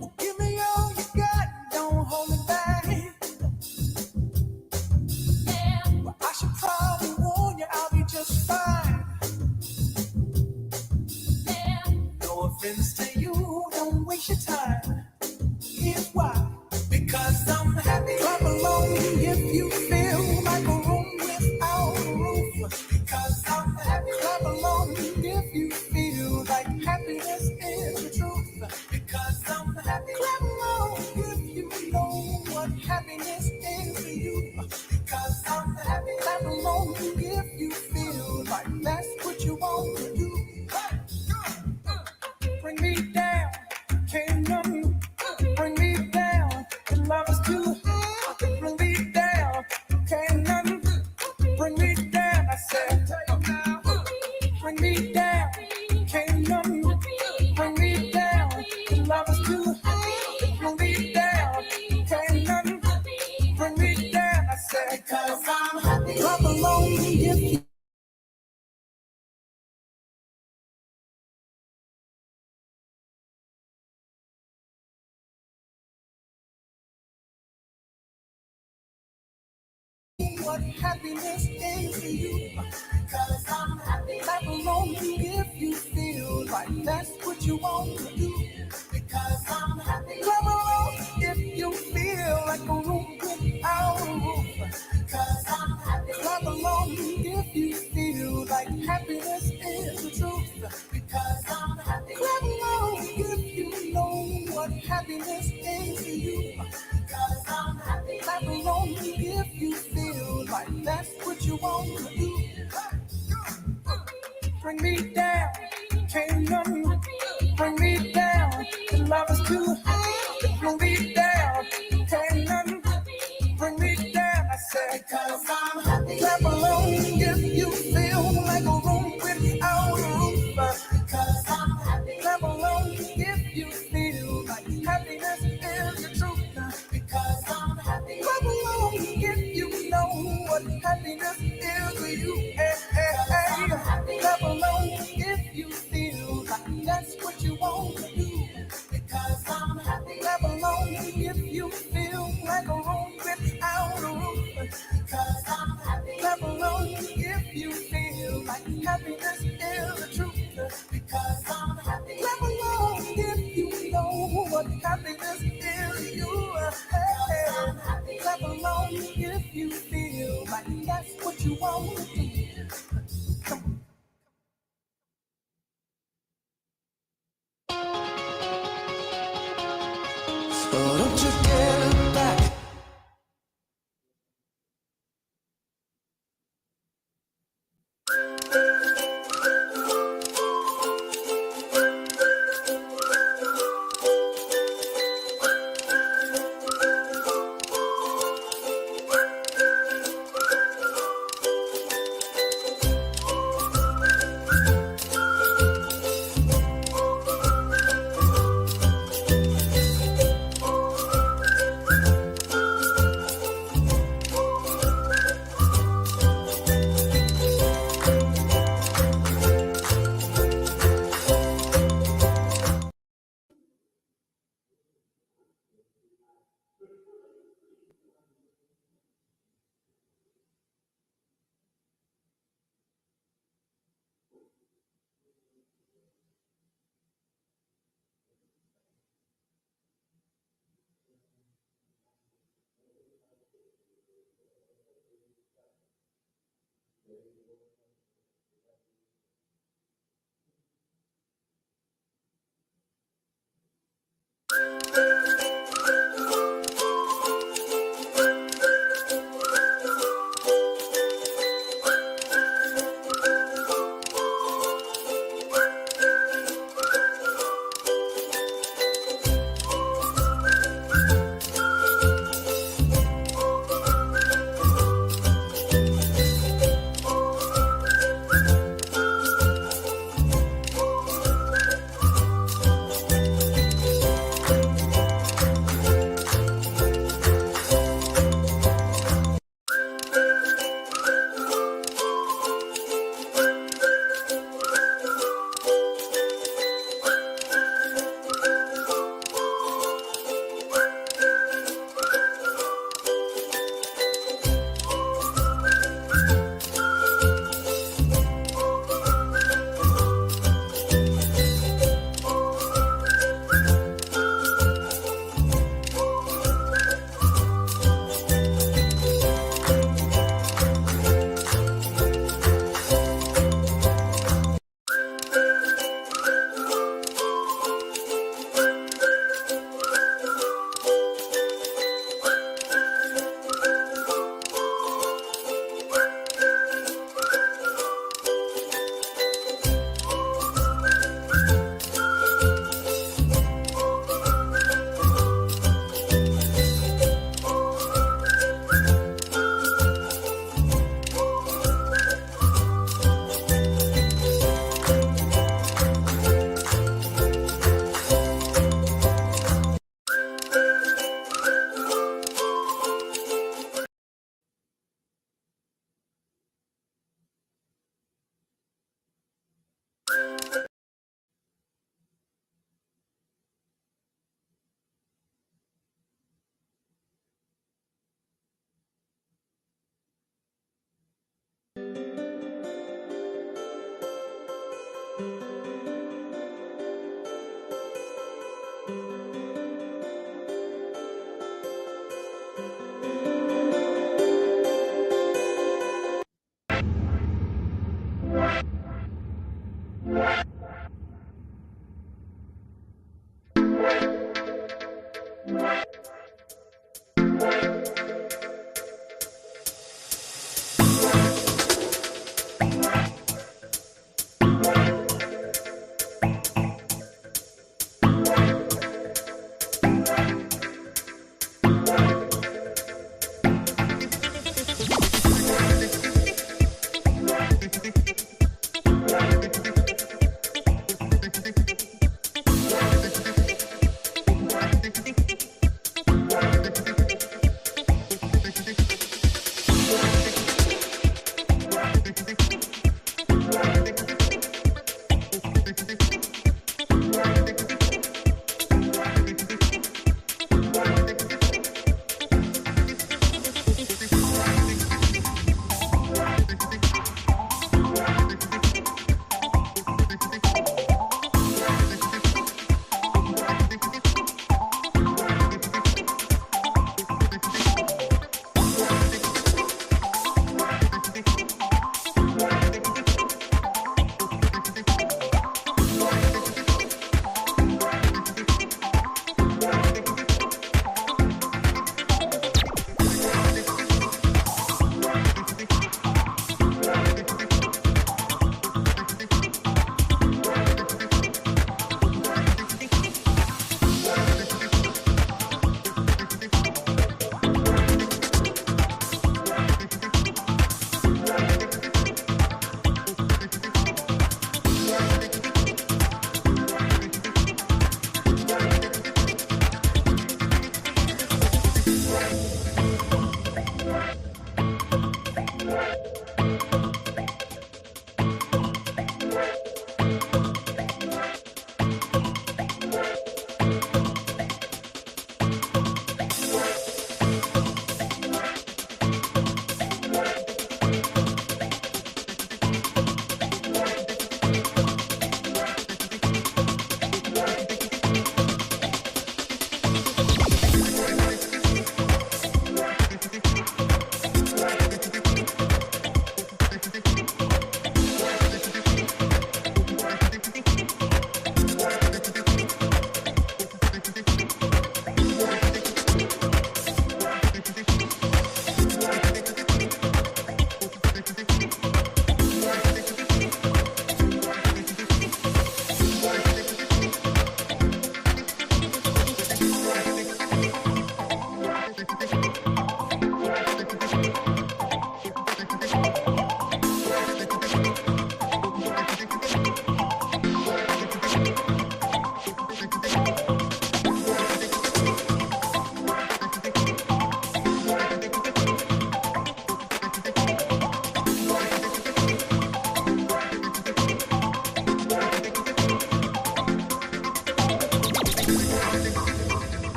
Well, give me all you got, don't hold me back. Well, I should probably warn you, I'll be just fine. No offense to you, don't waste your time. Here's why. Because I'm happy. Clap along if you feel like a room without a roof. Because I'm happy. Clap along if you feel like happiness is the truth. Because I'm happy. Clap along if you know what happiness is to you. Because I'm happy. Clap along if you feel like that's what you want to do. Bring me down, can't nothing bring me down. The love is too high, bring me down, can't nothing bring me down. I said, bring me down, can't nothing bring me down. The love is too high, bring me down, can't nothing bring me down. I said, cause I'm happy. Clap along if you what happiness is to you. Because I'm happy. Clap along if you feel like that's what you want to do. Because I'm happy. Clap along if you feel like a room without a roof. Because I'm happy. Clap along if you feel like happiness is the truth. Because I'm happy. Clap along if you know what happiness is to you. Because I'm happy. Clap along if you feel like that's what you want to do. Bring me down, can't nothing bring me down. The love is too high, bring me down, can't nothing bring me down. I said, cause I'm happy. Clap along if you feel like a room without a roof. Because I'm happy. Clap along if you feel like happiness is the truth. Because I'm happy. Clap along if you know what happiness is to you. Hey, hey, hey. Clap along if you feel like that's what you want to do. Because I'm happy. Clap along if you feel like a room without a roof. Because I'm happy. Clap along if you feel like happiness is the truth. Because I'm happy. Clap along if you know what happiness is to you. Hey, I'm happy. Clap along if you feel like that's what you want to do. Oh, don't you dare look back.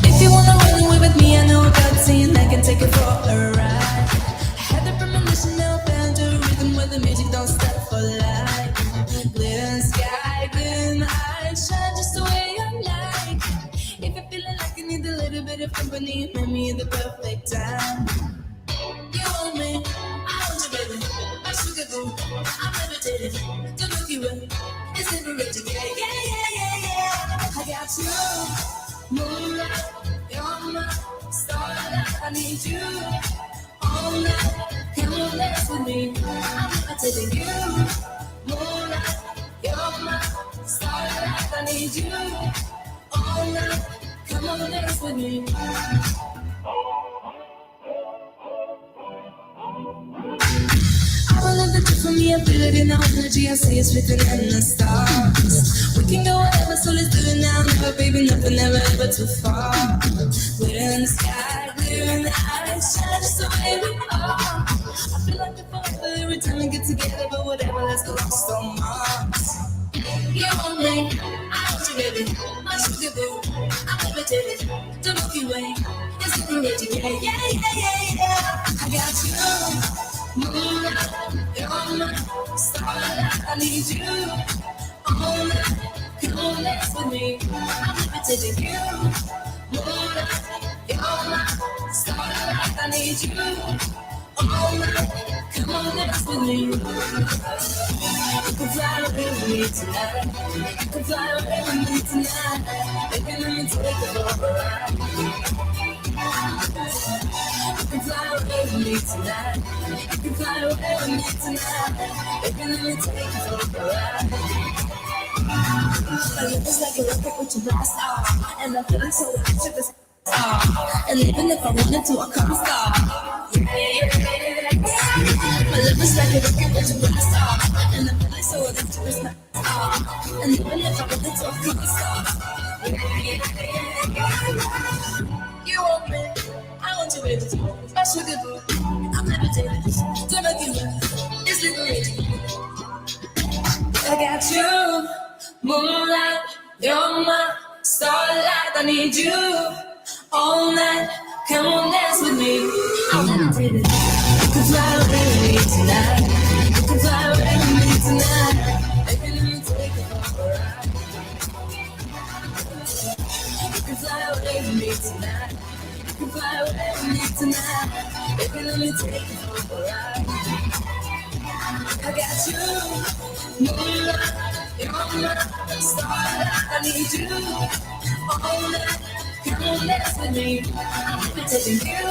If you wanna run away with me, I know a good scene I can take you for a ride. I had the premonition, now found a rhythm where the music don't stop for life. Glitter sky, glitter eyes, shine just the way I like. If you're feeling like you need a little bit of company, meet me in the perfect time. You want me, I want you, baby. My sugar boo, I'm levitating. The Milky Way is liberating. Yeah, yeah, yeah, yeah, yeah. I got you, moonlight, you're my starlight. I need you all night. Come on, dance with me. I'm levitating you, moonlight, you're my starlight. I need you all night. Come on, dance with me. I love the truth for me, I feel it in the energy, I see it's written in the stars. We can go wherever, so let's do it now. Never, baby, nothing, never, ever too far. Glitter in the sky, glitter in the eyes, shine just the way we are. I feel like the forever every time we get together, but whatever, let's go lost on Mars. You want me, I want you, baby. My sugar boo, I'm levitating. The Milky Way is liberating. Yeah, yeah, yeah, yeah, yeah. I got you. Moonlight, you're my starlight. I need you all night. Come on, dance with me. I'm levitating you. Moonlight, you're my starlight. I need you all night. Come on, dance with me. You can fly away with me tonight. You can fly away with me tonight. Baby, let me take you for a ride. You can fly away with me tonight. You can fly away with me tonight. Baby, let me take you for a ride. My love is like a rocket with your blast off, and I'm feeling so electric this and even if I wanted to, I can't stop. My love is like a rocket with your blast off, and I'm feeling so electric this and even if I wanted to, I can't stop. You want me, I want you, baby. My sugar boo, I'm levitating. The Milky Way is liberating. I got you, moonlight, you're my starlight. I need you all night. Come on, dance with me. I'm levitating. You can fly away with me tonight. You can fly away with me tonight. Baby, let me take you for a ride. You can fly away with me tonight. You can fly away with me tonight. Baby, let me take you for a ride. I got you, moonlight, you're my starlight. I need you all night. Come on, dance with me. I'm levitating you,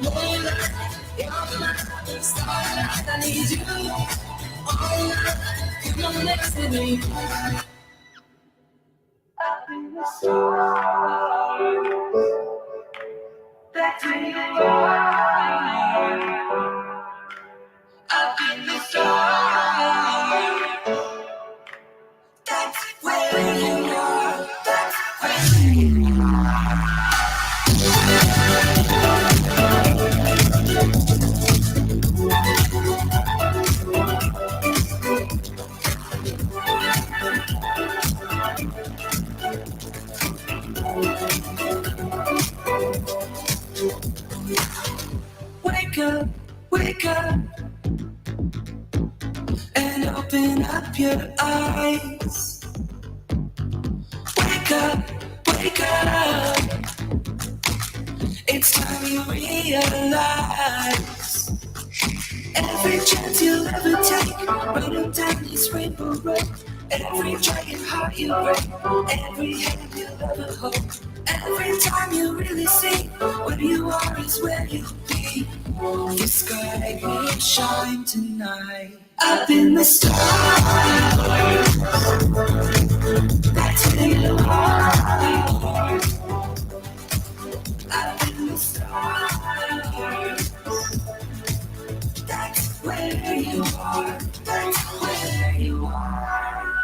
moonlight, you're my starlight. I need you all night. Come on, dance with me. Up in the stars, back to you are. Up in the stars, that's where you are. That's where you are. Wake up, wake up, and open up your eyes. Wake up, wake up. It's time you realize every chance you'll ever take, right on down this rainbow road. Every dragon heart you break, every hand you'll ever hold. Every time you really see where you are is where you'll be. The sky will shine tonight. Up in the stars, that's where you are. Up in the stars, that's where you are. That's where you are.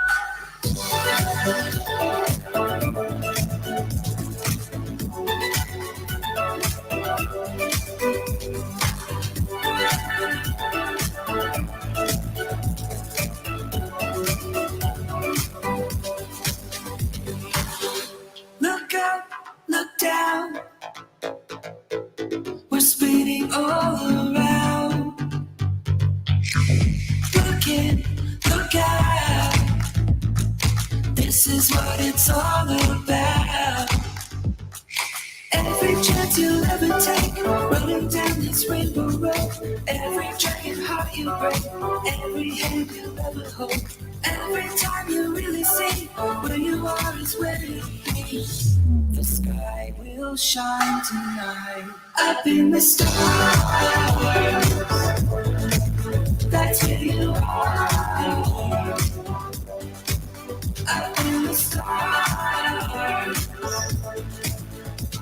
Look up, look down. We're spinning all around. Look in, look out. This is what it's all about. Every chance you'll ever take, running down this rainbow road. Every dragon heart you break, every hand you'll ever hold. Every time you really see where you are is where you'll be. The sky will shine tonight. Up in the stars, that's where you are. Up in the stars,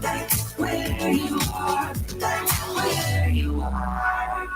that's where you are. That's where you are.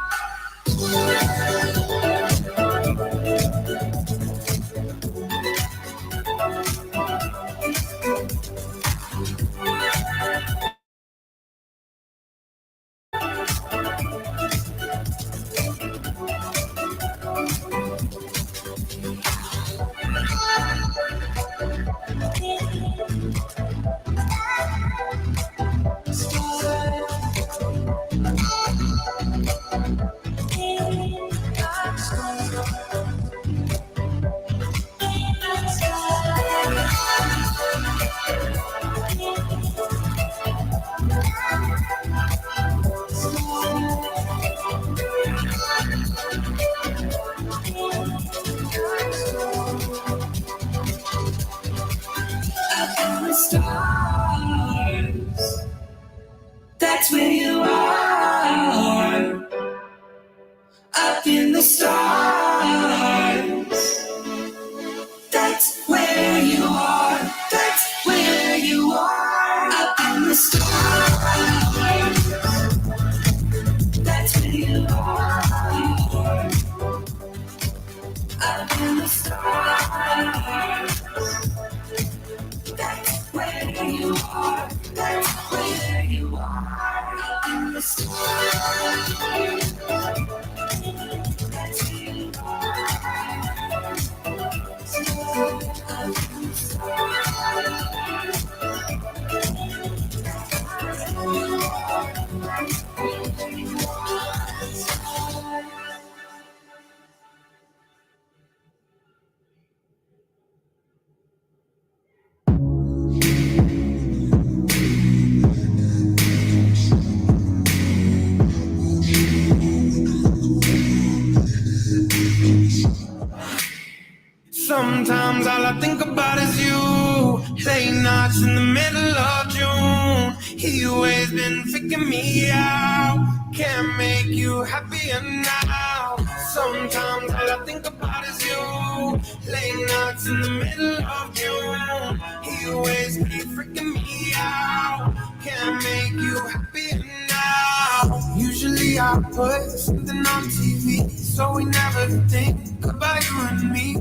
Stars, that's where you are. Up in the stars, that's where you are. That's where you are. Up in the stars, that's where you are. Up in the stars, that's where you are. That's where you are. Up in the stars, that's where you Sometimes all I think about is you. Late nights in the middle of June. You always been freaking me out. Can't make you happier now. Sometimes all I think about is you. Late nights in the middle of June. You always be freaking me out. Can't make you happier now. Usually I put something on TV, so we never think about you and me.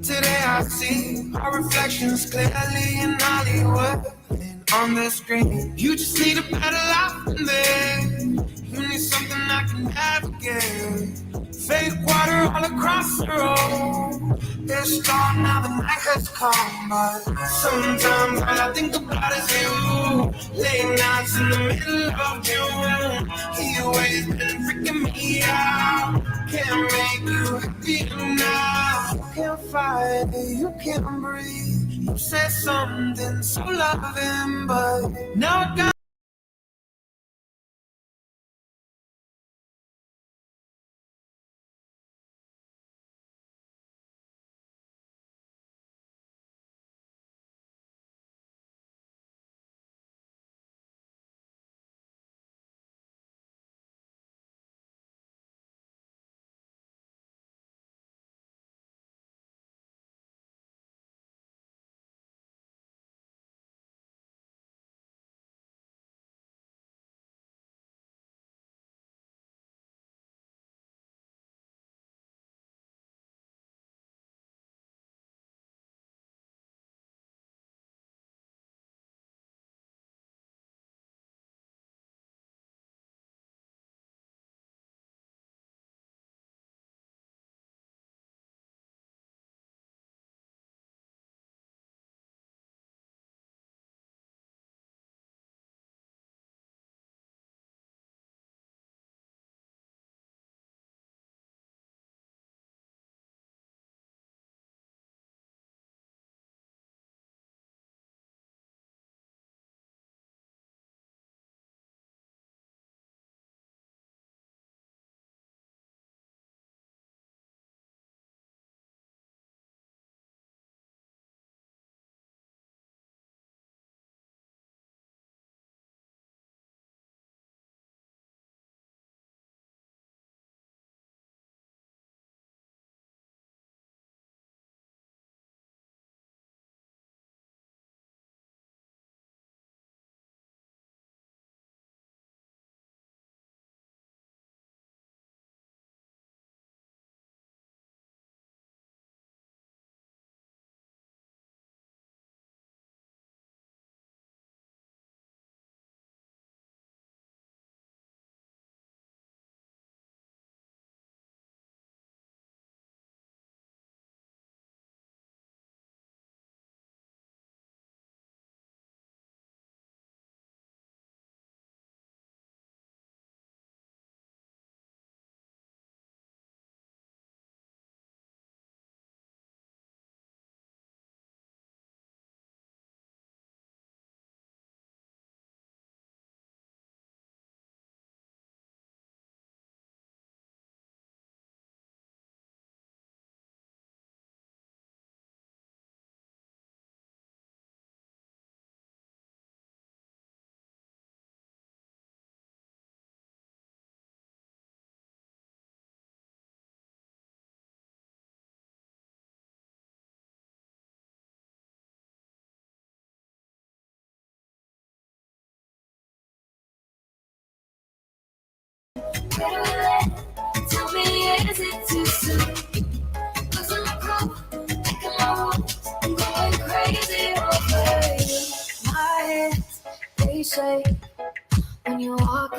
Today I see our reflections clearly in Hollywood and on the screen. You just need a better life than this. You need something I can navigate. Fake water all across the road. It's strong now, the night has come, but sometimes all I think about is you. Late nights in the middle of June. He always been freaking me out. Can't make you happy now. You can't fight, you can't breathe. You said something so loving, but now I got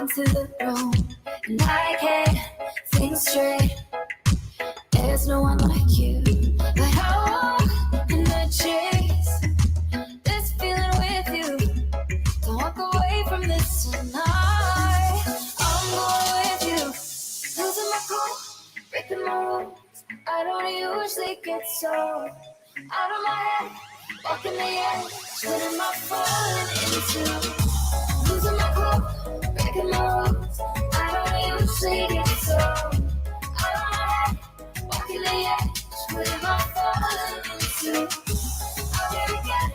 into the room and I can't think straight. There's no one like you, but I want in the chase. This feeling with you, don't walk away from this tonight. I'm going with you, losing my cool, breaking my rules. I don't usually get so out of my head, walking the edge, letting my falling into. Losing my cool, breaking my rules. I don't usually get so out of my head, walking the edge, letting my falling into. How did we get?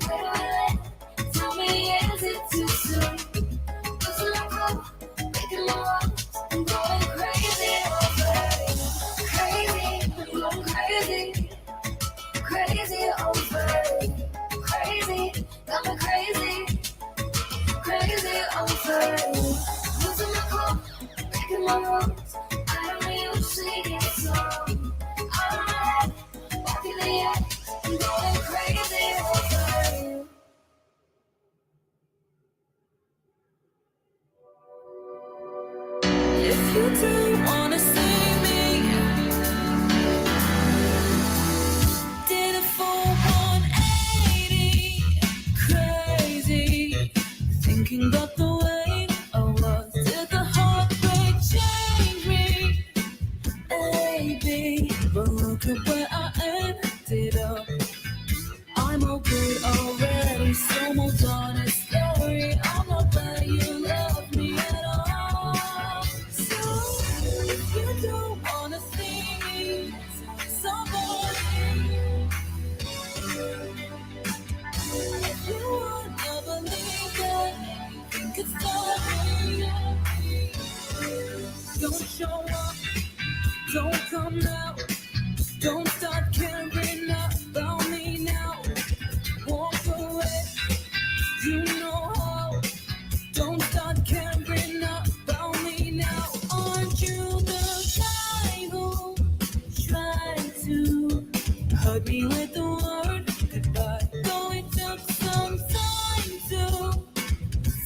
Where do we live? Tell me, is it too soon? Losing my cool, breaking my rules. I'm going crazy over you. Crazy, I'm going crazy. Crazy over you. Crazy, got me crazy. Crazy over you. Losing my cool, breaking my rules. I don't usually get so out of my head, walking the edge. I'm going crazy over you. If you do wanna see me, did a full 180, crazy, thinking about the way I was. Did the heartbreak change me? Maybe, but look at where I ended up. I'm all good already, so moved on, it's scary. I'm not glad you love me at all. So, if you don't wanna see me, somebody, if you wanna believe that you could stop me, don't show up, don't come now, don't start caring about me now. Walk away, you know how. Don't start caring about me now. Aren't you the guy who tried to hurt me with the word goodbye? Though it took some time to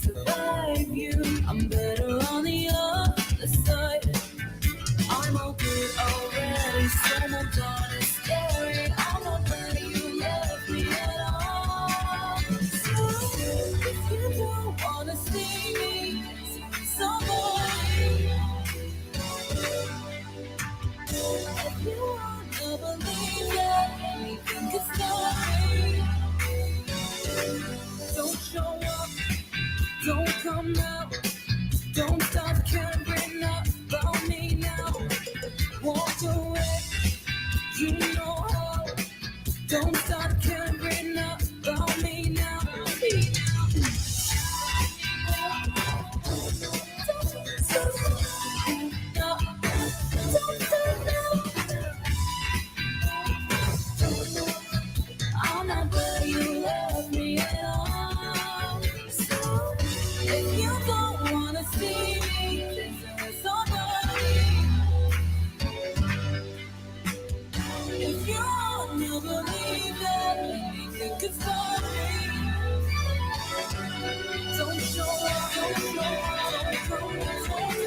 survive you, I'm better on the other side. I'm all good already, so moved on, it's scary. I'm not letting you love me at all. So, if you don't wanna see me, somebody, if you wanna believe that anything can stop me, don't show up, don't come out, don't stop caring about me now. Walk away, you know how. Don't start caring about me now. I'm not glad you love me at all. So, if you don't wanna see me, somebody, if you wanna believe that anything could stop me, don't show up, don't show up, don't show up.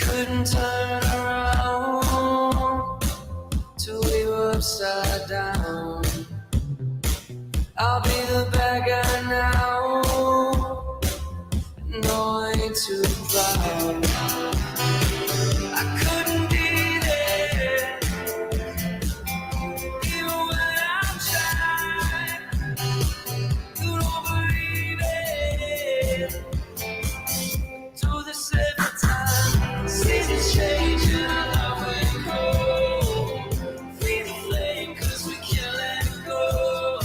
Couldn't turn around till we were upside down. I'll be the I couldn't be there, even when I tried. You don't believe it. Do this every time. Seasons change and I love it go. Feed the flame 'cause we can't let it go.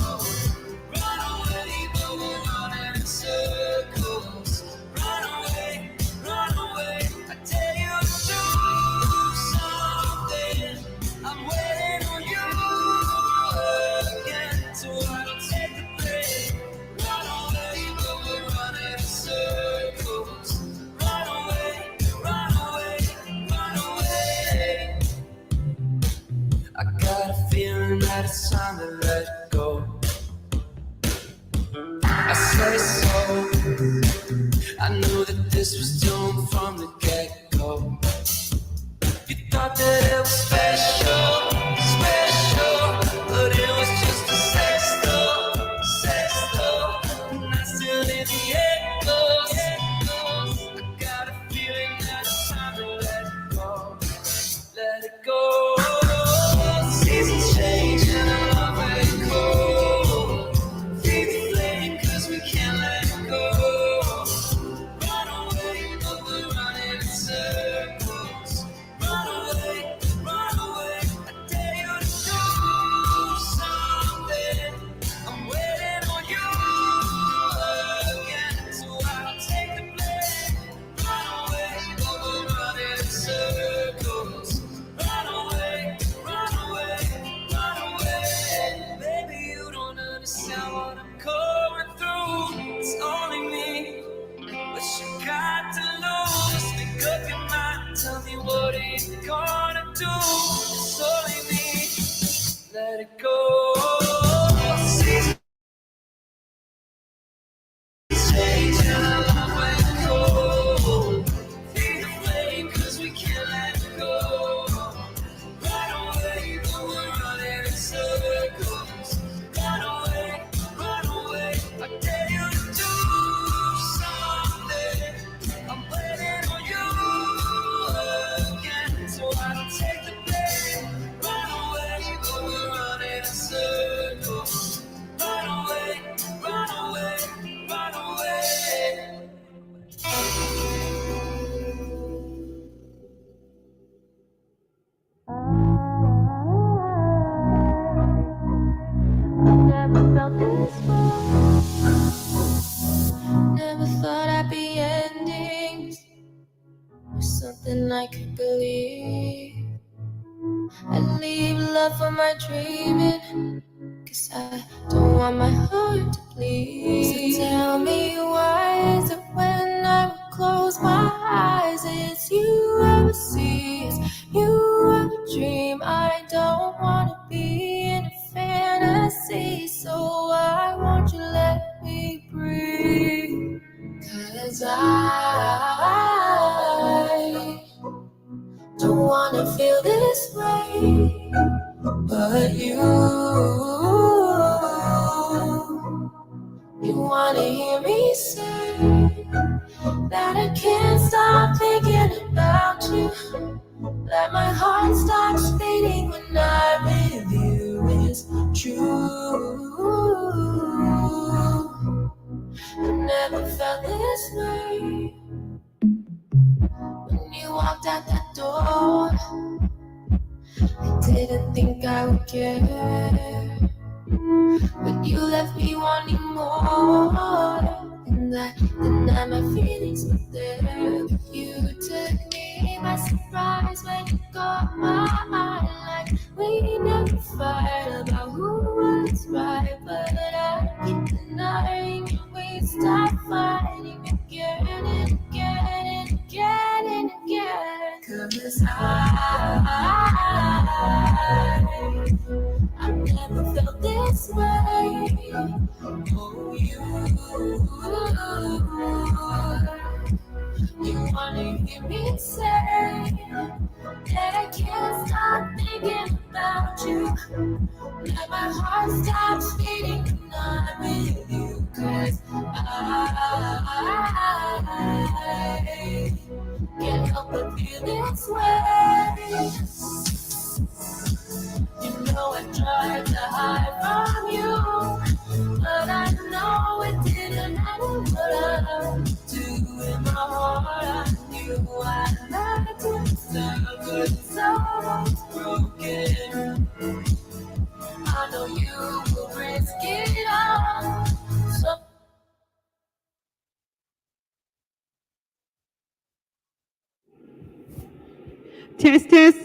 Run away, but we're running in circles. Run away, I tell you to do something. I'm waiting on you again, so I don't take the blame. Run away, but we're running in circles. Run away, run away, run away. I got a feeling that it's time to let go. I say so. I knew that this was doomed from the get-go. You thought that it was special, but it was just a sex doll, and I still hear the echoes. I got a feeling that it's time to let it go. Seasons change and I love it cold. Feed the flame 'cause we can't let it go. Run away, but we're running in circles. Run away, I dare you to do something. I'm waiting on you again, so I'll take the blame. Run away, but we're running in circles. Run away, baby, you don't understand what I'm going through. It's only me, but you got to lose. Make up your mind, tell me what are you gonna do. It's only me, let it go. Seasons change and I love when it cold. Feed the flame 'cause we can't let it go. Run away, but we're running in circles. Run away, I dare you to do something. I'm waiting on you again, so I don't take the blame. Run away, but we're running in circles. Run away, run away. Never felt this way. Never thought I'd be endings or something I could believe. I'd leave love for my dreaming, 'cause I don't want my heart to bleed. So tell me, why is it when I close my eyes, it's you I will see, it's you I will dream. I don't want to be in a fantasy, so why won't you let me breathe? 'Cause I don't want to feel this way, but you wanna hear me say that I can't stop thinking about you, that my heart stops beating when I'm with you. Is true. I never felt this way. When you walked out that door, I didn't think I would care, but you left me wanting more than that. Then my feelings were there. You took me by surprise when you caught my eye, like we never fight about who was right, but I keep denying you. We stop fighting again and again and again and again. 'Cause I've never felt this way. Oh, you wanna hear me say that I can't stop thinking about you, that my heart stops beating when I'm with you. 'Cause but in its way. You know I tried to hide from you, but I know it didn't matter what I do in my heart. I knew I let it stop, but so broken. I know you will risk it all. So Test, test,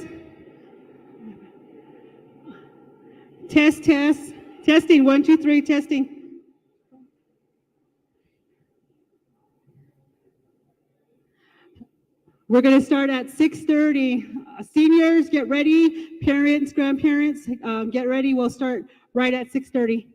test, test, testing. 1, 2, 3, testing. We're going to start at 6:30. Seniors, get ready. Parents, grandparents, get ready. We'll start right at 6:30.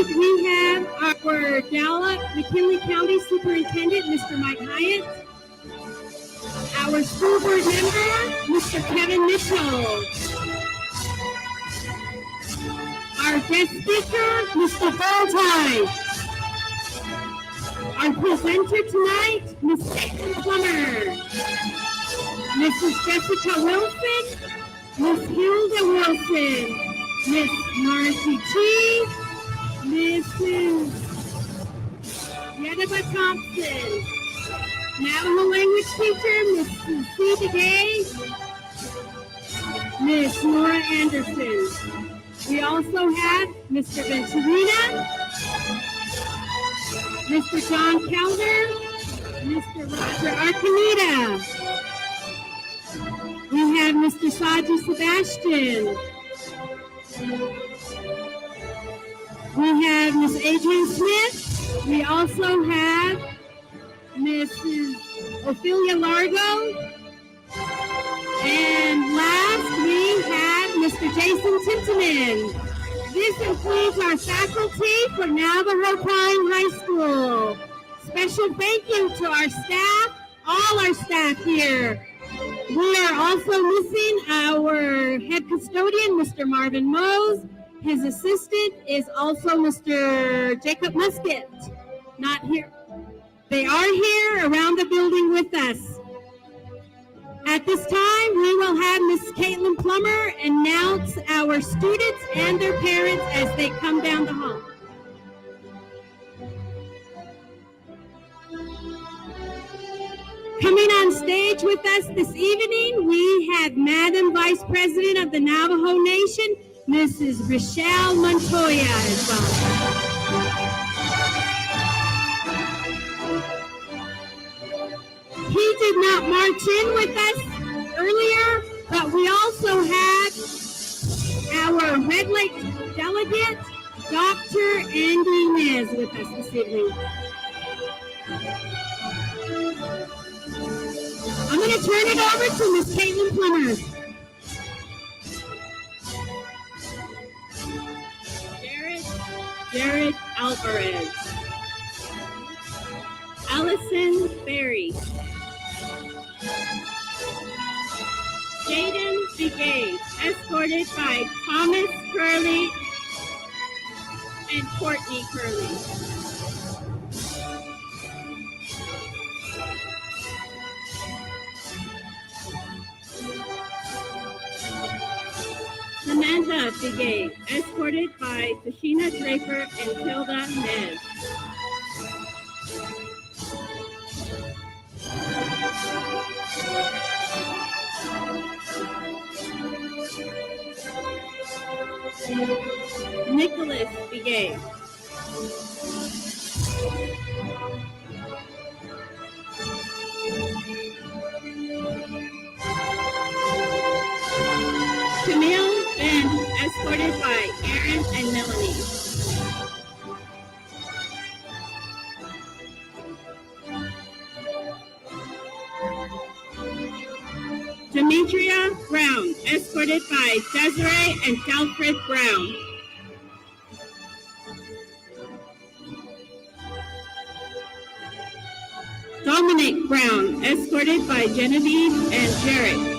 tonight we have our Gallup-McKinley County Superintendent, Mr. Mike Hyatt. Our school board member, Mr. Kevin Mitchell. Our guest speaker, Mr. Goldheim. Our presenter tonight, Ms. Caitlin Plummer. Mrs. Jessica Wilson, Miss Hilda Wilson, Miss Marcy G, Mrs. Yedaba Thompson, Navajo language teacher, Mrs. C. DeGay, Miss Nora Anderson. We also have Mr. Venturina, Mr. John Calder, Mr. Roger Arcanita. We have Mr. Saji Sebastian. We have Miss Adrian Smith. We also have Mrs. Ophelia Largo. And last, we have Mr. Jason Tintanen. This includes our faculty for Navajo Pine High School. Special thank you to our staff, all our staff here. We are also missing our head custodian, Mr. Marvin Mose. His assistant is also Mr. Jacob Musket. Not here. They are here around the building with us. At this time, we will have Ms. Caitlin Plummer announce our students and their parents as they come down the hall. Coming on stage with us this evening, we have Madam Vice President of the Navajo Nation, Mrs. Rochelle Montoya as well. He did not march in with us earlier, but we also have our Red Lake delegate, Dr. Andy Nez, with us this evening. I'm going to turn it over to Ms. Caitlin Plummer. Jared Alvarez. Allison Berry. Jaden Brigade, escorted by Thomas Curley and Courtney Curley. Samantha Brigade, escorted by Tashina Draper and Tilda Nez. Nicholas Brigade. Camille Ben, escorted by Aaron and Melanie. Demetria Brown, escorted by Desiree and Alfred Brown. Dominic Brown, escorted by Genevieve and Jared.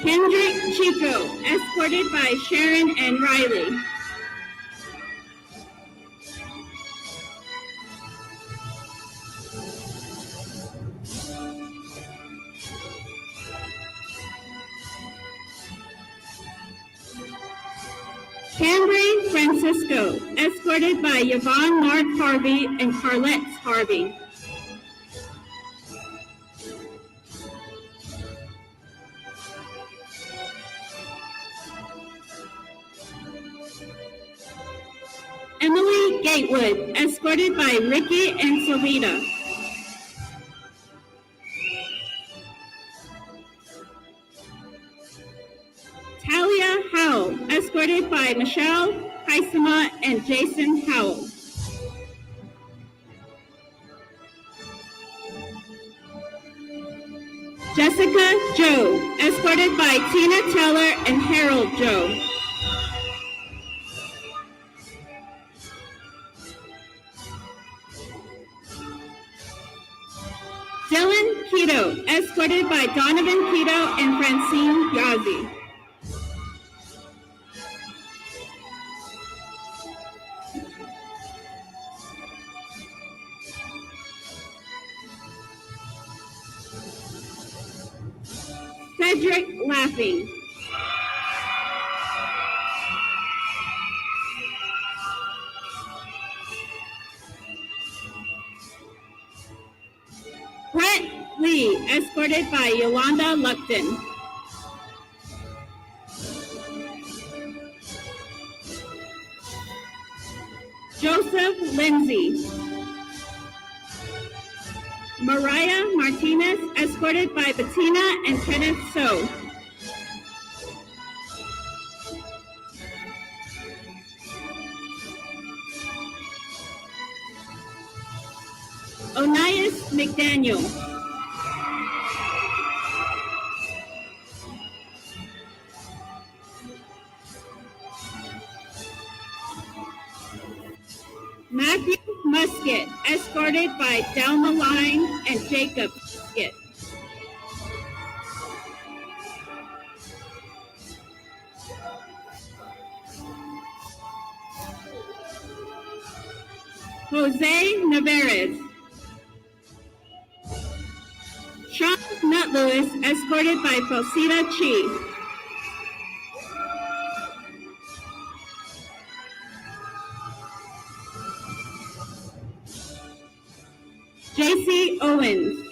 Kendrick Chico, escorted by Sharon and Riley. Cambry Francisco, escorted by Yvonne Mark Harvey and Carlette Harvey. Emily Gatewood, escorted by Ricky and Salita. Talia Howell, escorted by Michelle Kaisama and Jason Howell. Jessica Joe, escorted by Tina Teller and Harold Joe. Dylan Keto, escorted by Donovan Keto and Francine Yazzie. Cedric Laughing. Brett Lee, escorted by Yolanda Luckton. Joseph Lindsay. Mariah Martinez, escorted by Bettina and Kenneth So. Onias McDaniel. Matthew Musket, escorted by Delma Line and Jacob Musket. Jose Navarez. Sean Nut Lewis, escorted by Falsita Chi. JC Owens.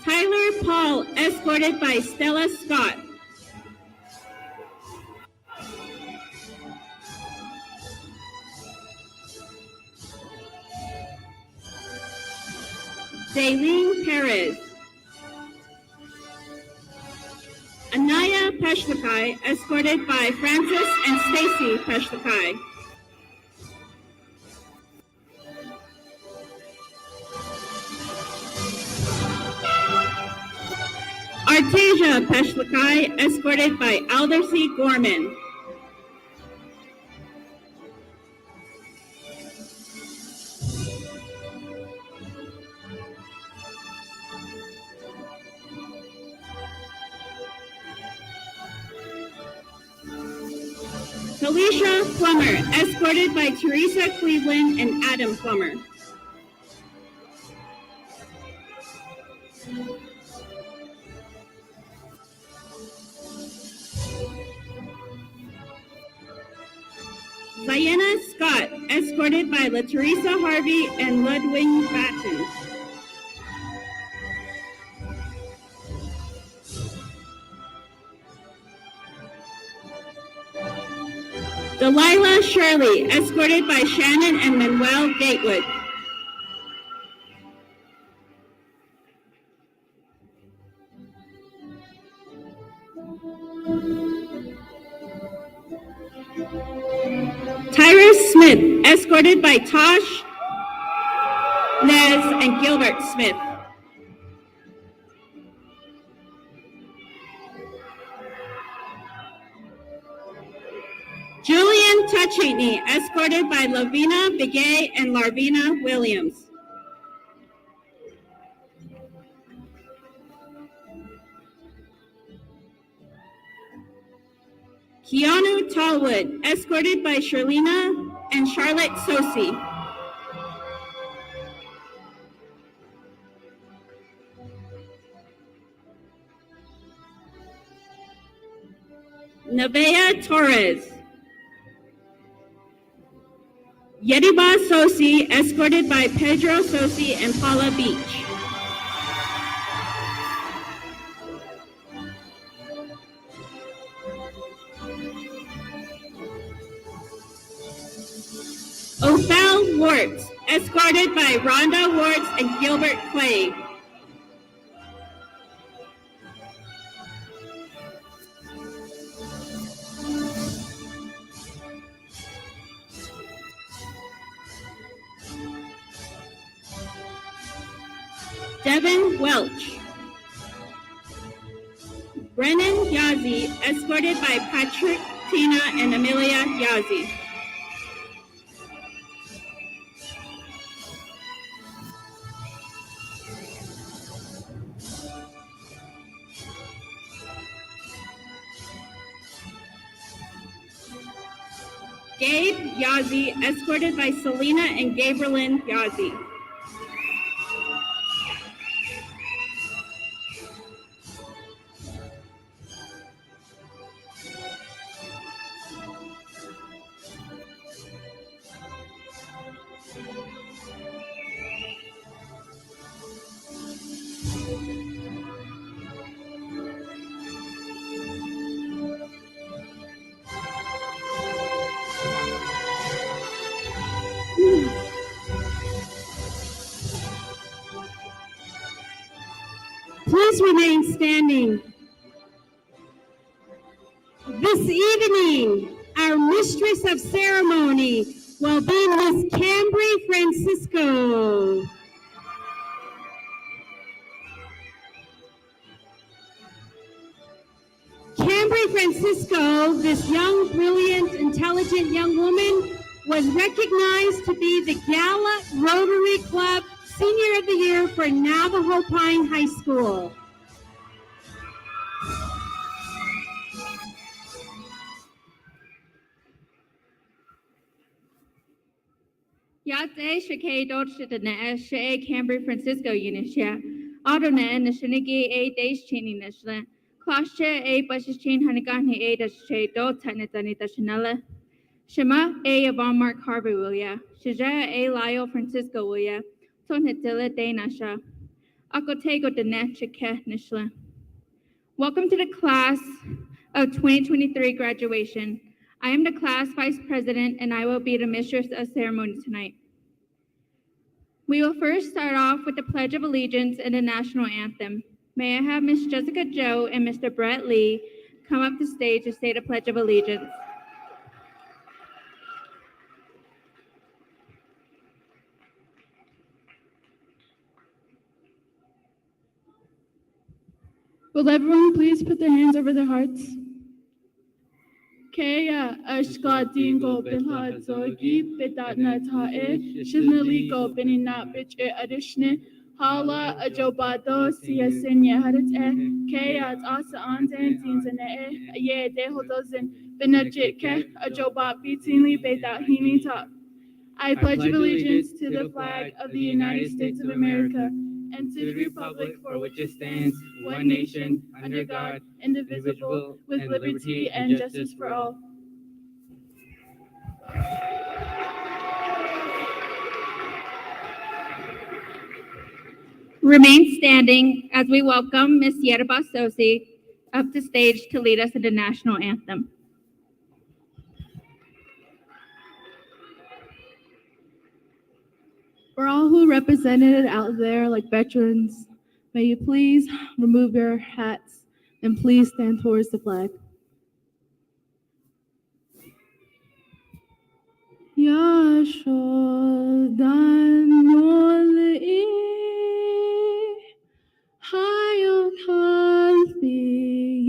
Tyler Paul, escorted by Stella Scott. Daylene Perez. Anaya Peshtakai, escorted by Francis and Stacy Peshtakai. Artasia Peshtakai, escorted by Aldersey Gorman. Talisha Plummer, escorted by Teresa Cleveland and Adam Plummer. Diana Scott, escorted by LaTeresa Harvey and Ludwig Batten. Delilah Shirley, escorted by Shannon and Manuel Gatewood. Tyrus Smith, escorted by Tosh, Nez, and Gilbert Smith. Julian Tuchini, escorted by Lavina Begay and Larvina Williams. Keanu Tallwood, escorted by Sherlina and Charlotte Sosi. Nevaeh Torres. Yediba Sosi, escorted by Pedro Sosi and Paula Beach. Othel Warts, escorted by Rhonda Warts and Gilbert Clay. Devin Welch. Brennan Yazzie, escorted by Patrick, Tina, and Amelia Yazzie. Gabe Yazzie, escorted by Selena and Gabrielin Yazzie. Please remain standing. This evening, our mistress of ceremony will be Miss Cambry Francisco. Cambry Francisco, this young, brilliant, intelligent young woman, was recognized to be the Gallup Rotary Club Senior of the Year for Navajo Pine High School. Yate Shake Dodshitana Shea Cambry Francisco Unisha. Autona and the Shinigi A days chaining Nashla. Klasha A bushes chain Hanagani A dash Shay Dot Tanitani Dashanella. Shema A Avon Mark Harvey will ya. Shaja A Lyle Francisco will ya. Tonatilla De Nasha. Akotego de Natchika Nishla. Welcome to the class of 2023 graduation. I am the class vice president and I will be the mistress of ceremony tonight. We will first start off with the Pledge of Allegiance and the National Anthem. May I have Miss Jessica Joe and Mr. Brett Lee come up to stage to say the Pledge of Allegiance. Will everyone please put their hands over their hearts? Kaya ashkatin go bilhad zogi bidatna ta'e shinali go binina bitch adishne hala ajobado siyasin yaharit kaya asa anten tinzane ye dehodozin binajit ke ajoba bitinli bedahini ta. I pledge allegiance to the flag of the United States of America and to the republic for which it stands, one nation, under God, indivisible, with liberty and justice for all. Remain standing as we welcome Miss Yerba Sosi up to stage to lead us in the national anthem. For all who represented out there like veterans, may you please remove your hats and please stand towards the flag. Yashodanoli hayot halbi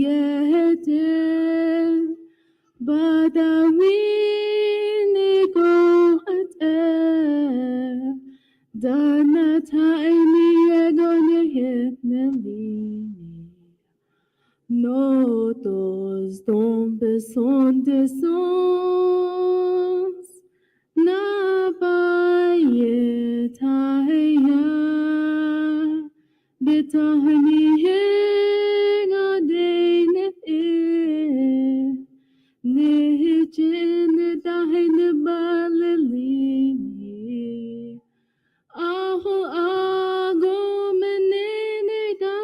yedin badawini go at Dana taini agonia hitnelini no dos dombes son de sons na baye taya bitahni henga dene nihichin dahin balilini Aho ago menene da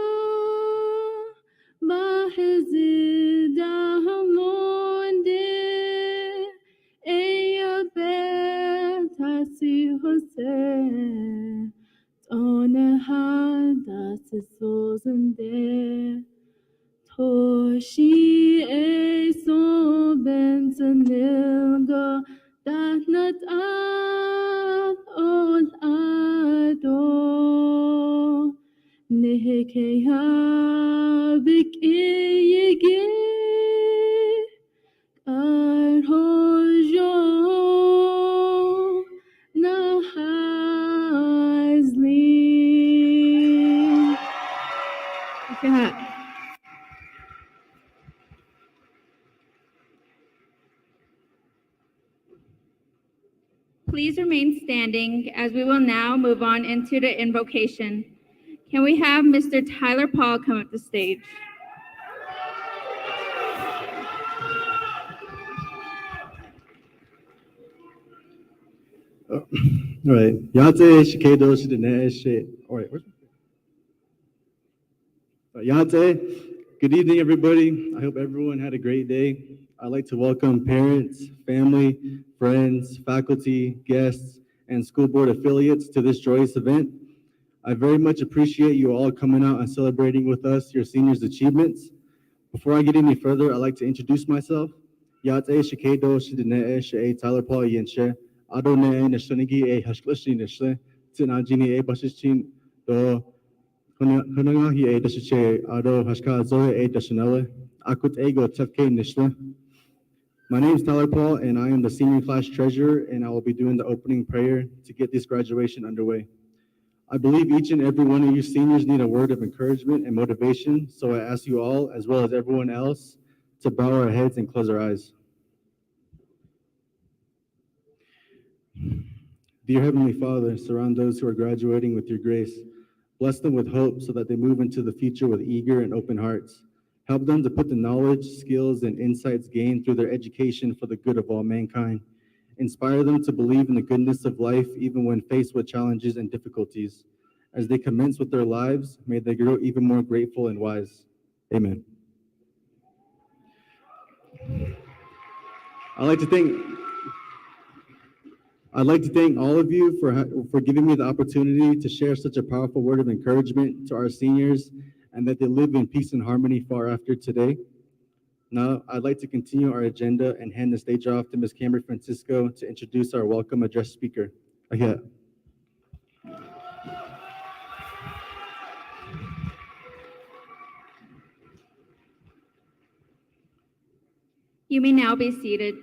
bahizida hamonde eya betasi hose ona hada sozende toshi e so benzenilga Dahnat ad ol ado keha bik yege arhojo nahazli. Keha. Please remain standing as we will now move on into the invocation. Can we have Mr. Tyler Paul come up to stage? All right. Yate Shikedo Shidane She. All right. Yate. Good evening, everybody. I hope everyone had a great day. I'd like to welcome parents, family, friends, faculty, guests, and school board affiliates to this joyous event. I very much appreciate you all coming out and celebrating with us your seniors' achievements. Before I get any further, I'd like to introduce myself. Yate Shikedo Shidane She Tyler Paul Yenshe. Adone Nashonigi a Hashlishi Nishle, Tinajini a Bashishin, do Hunangahi a Dashiche, Ado Hashka Zoe a Dashanele, Akut Ego Tefke Nishle. My name is Tyler Paul, and I am the senior class treasurer, and I will be doing the opening prayer to get this graduation underway. I believe each and every one of you seniors need a word of encouragement and motivation, so I ask you all, as well as everyone else, to bow our heads and close our eyes. Dear Heavenly Father, surround those who are graduating with your grace. Bless them with hope so that they move into the future with eager and open hearts. Help them to put the knowledge, skills, and insights gained through their education for the good of all mankind. Inspire them to believe in the goodness of life even when faced with challenges and difficulties. As they commence with their lives, may they grow even more grateful and wise. Amen. I'd like to thank all of you for giving me the opportunity to share such a powerful word of encouragement to our seniors, and that they live in peace and harmony far after today. Now, I'd like to continue our agenda and hand the stage off to Ms. Camry Francisco to introduce our welcome address speaker. Ahia. You may now be seated.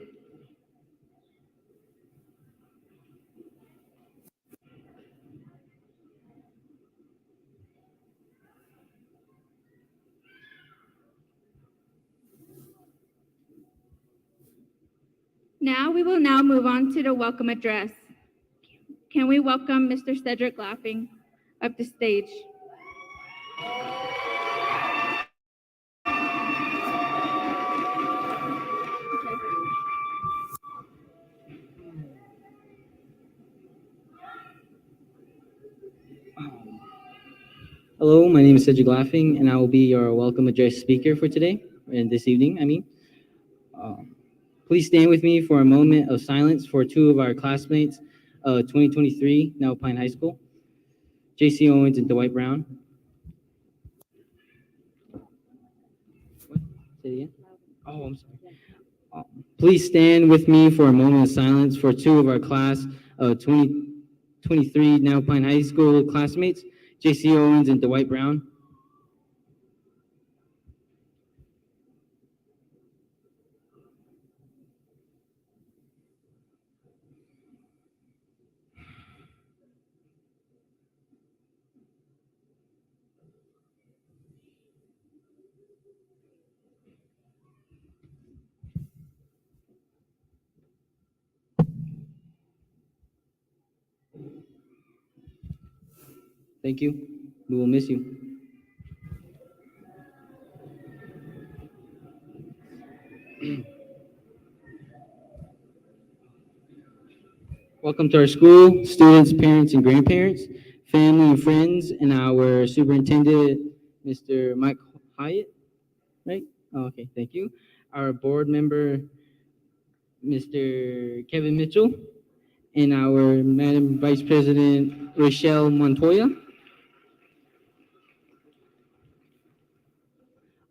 We will now move on to the welcome address. Can we welcome Mr. Cedric Laughing up the stage? Hello, my name is Cedric Laughing, and I will be your welcome address speaker for today, and this evening, Please stand with me for a moment of silence for two of our classmates, 2023, now Pine High School, J.C. Owens and Dwight Brown. What? Say it again? Oh, I'm sorry. Please stand with me for a moment of silence for two of our class, 2023, now Pine High School classmates, J.C. Owens and Dwight Brown. Thank you. We will miss you. Welcome to our school, students, parents, and grandparents, family and friends, and our superintendent, Mr. Mike Hyatt, right? Oh, okay, thank you. Our board member, Mr. Kevin Mitchell, and our Madam Vice President, Rochelle Montoya.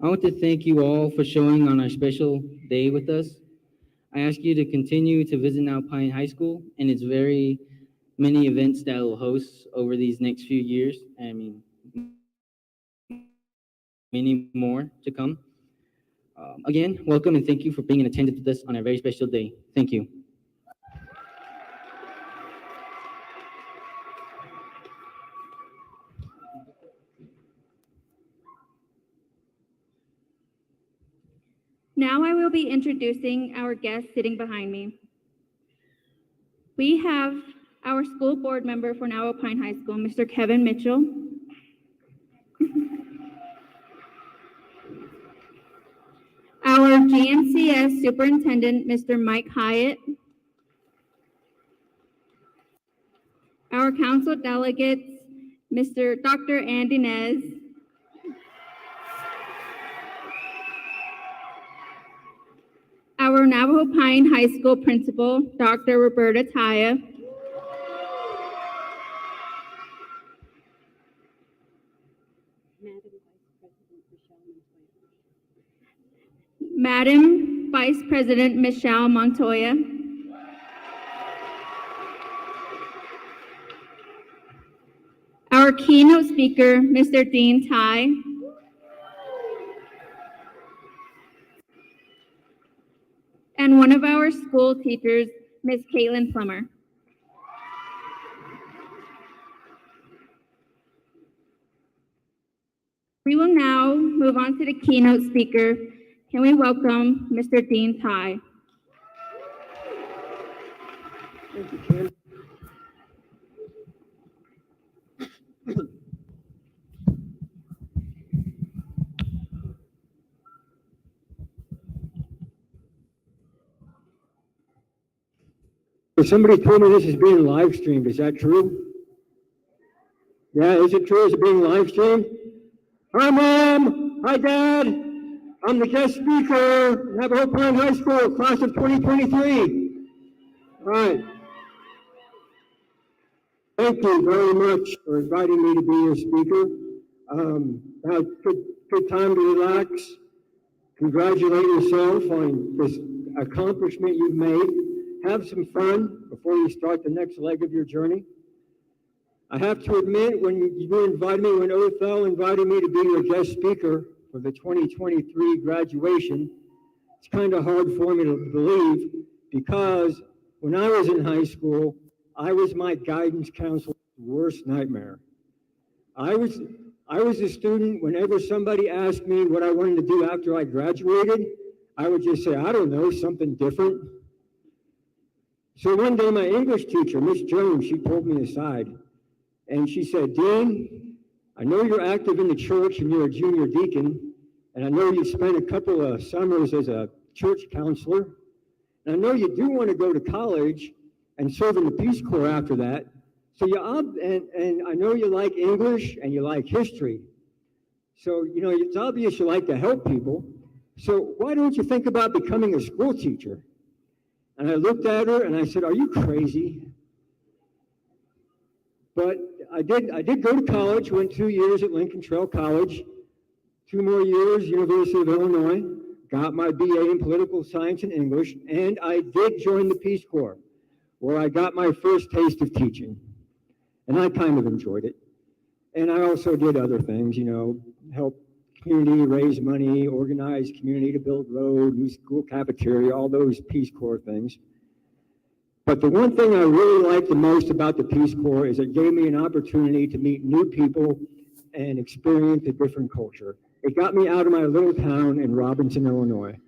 I want to thank you all for showing on our special day with us. I ask you to continue to visit Now Pine High School and its very many events that it will host over these next few years. I mean, months. many more to come. Again, welcome and thank you for being in attendance with us on a very special day. Thank you. Now I will be introducing our guest sitting behind me. We have our school board member for Navajo Pine High School, Mr. Kevin Mitchell. Our GNCS superintendent, Mr. Mike Hyatt. Our council delegates, Dr. Andy Nez. Our Navajo Pine High School principal, Dr. Roberta Taya. Madam Vice President Michelle Montoya. Our keynote speaker, Mr. Dean Tai. And one of our school teachers, Ms. Caitlin Plummer. We will now move on to the keynote speaker. Can we welcome Mr. Dean Tai? Thank you, Kim. Somebody told me this is being live streamed. Is that true? Yeah, is it true? Is it being live streamed? Hi, Mom. Hi, Dad. I'm the guest speaker, Navajo Pine High School, class of 2023. All right. Thank you very much for inviting me to be your speaker. Now, good time to relax. Congratulate yourself on this accomplishment you've made. Have some fun before you start the next leg of your journey. I have to admit, when you invited me, when Othel invited me to be your guest speaker for the 2023 graduation, it's kind of hard for me to believe because when I was in high school, I was my guidance counselor's worst nightmare. I was a student, whenever somebody asked me what I wanted to do after I graduated, I would just say, I don't know, something different. So one day my English teacher, Miss Jones, she pulled me aside and she said, Dean, I know you're active in the church and you're a junior deacon, and I know you spent a couple of summers as a church counselor, and I know you do want to go to college and serve in the Peace Corps after that. So and I know you like English and you like history. So, you know, it's obvious you like to help people. So why don't you think about becoming a school teacher? And I looked at her and I said, are you crazy? But I did go to college, went 2 years at Lincoln Trail College, 2 more years, University of Illinois, got my BA in political science and English, and I did join the Peace Corps, where I got my first taste of teaching. And I kind of enjoyed it. And I also did other things, you know, help community raise money, organize community to build road, new school cafeteria, all those Peace Corps things. But the one thing I really liked the most about the Peace Corps is it gave me an opportunity to meet new people and experience a different culture. It got me out of my little town in Robinson, Illinois.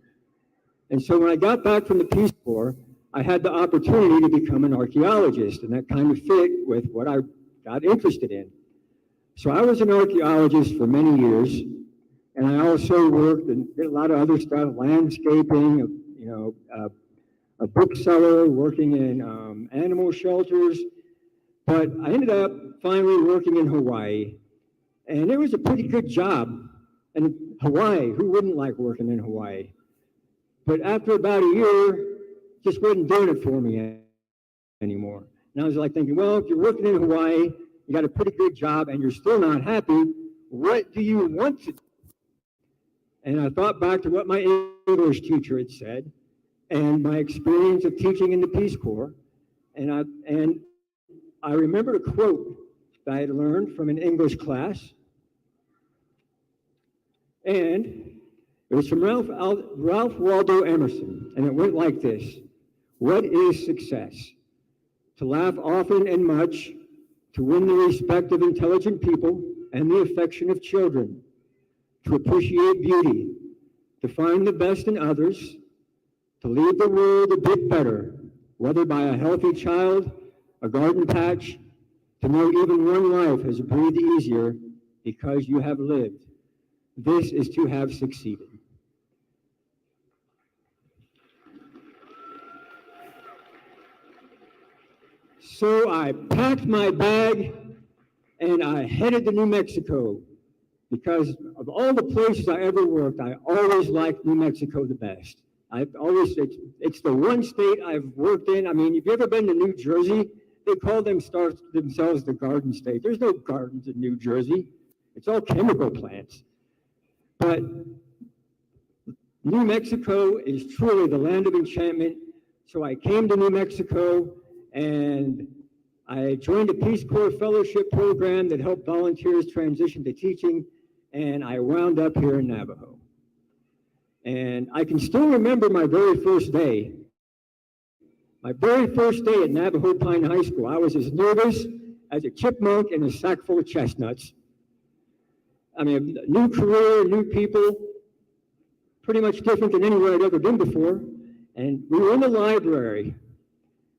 And so when I got back from the Peace Corps, I had the opportunity to become an archaeologist, and that kind of fit with what I got interested in. So I was an archaeologist for many years, and I also worked and did a lot of other stuff, landscaping, you know, a bookseller, working in animal shelters. But I ended up finally working in Hawaii, and it was a pretty good job. And Hawaii, who wouldn't like working in Hawaii? But after about a year, just wasn't doing it for me anymore. And I was like thinking, well, if you're working in Hawaii, you got a pretty good job, and you're still not happy, what do you want to do? And I thought back to what my English teacher had said, and my experience of teaching in the Peace Corps. And I remembered a quote that I had learned from an English class. And it was from Ralph Waldo Emerson, and it went like this. What is success? To laugh often and much, to win the respect of intelligent people and the affection of children, to appreciate beauty, to find the best in others, to leave the world a bit better, whether by a healthy child, a garden patch, to know even one life has breathed easier because you have lived. This is to have succeeded. So I packed my bag and I headed to New Mexico because of all the places I ever worked, I always liked New Mexico the best. It's the one state I've worked in. I mean, if you've ever been to New Jersey, they call themselves the Garden State. There's no gardens in New Jersey. It's all chemical plants. But New Mexico is truly the land of enchantment. So I came to New Mexico and I joined a Peace Corps fellowship program that helped volunteers transition to teaching, and I wound up here in Navajo. And I can still remember my very first day. My very first day at Navajo Pine High School, I was as nervous as a chipmunk in a sack full of chestnuts. I mean, new career, new people, pretty much different than anywhere I'd ever been before. And we were in the library,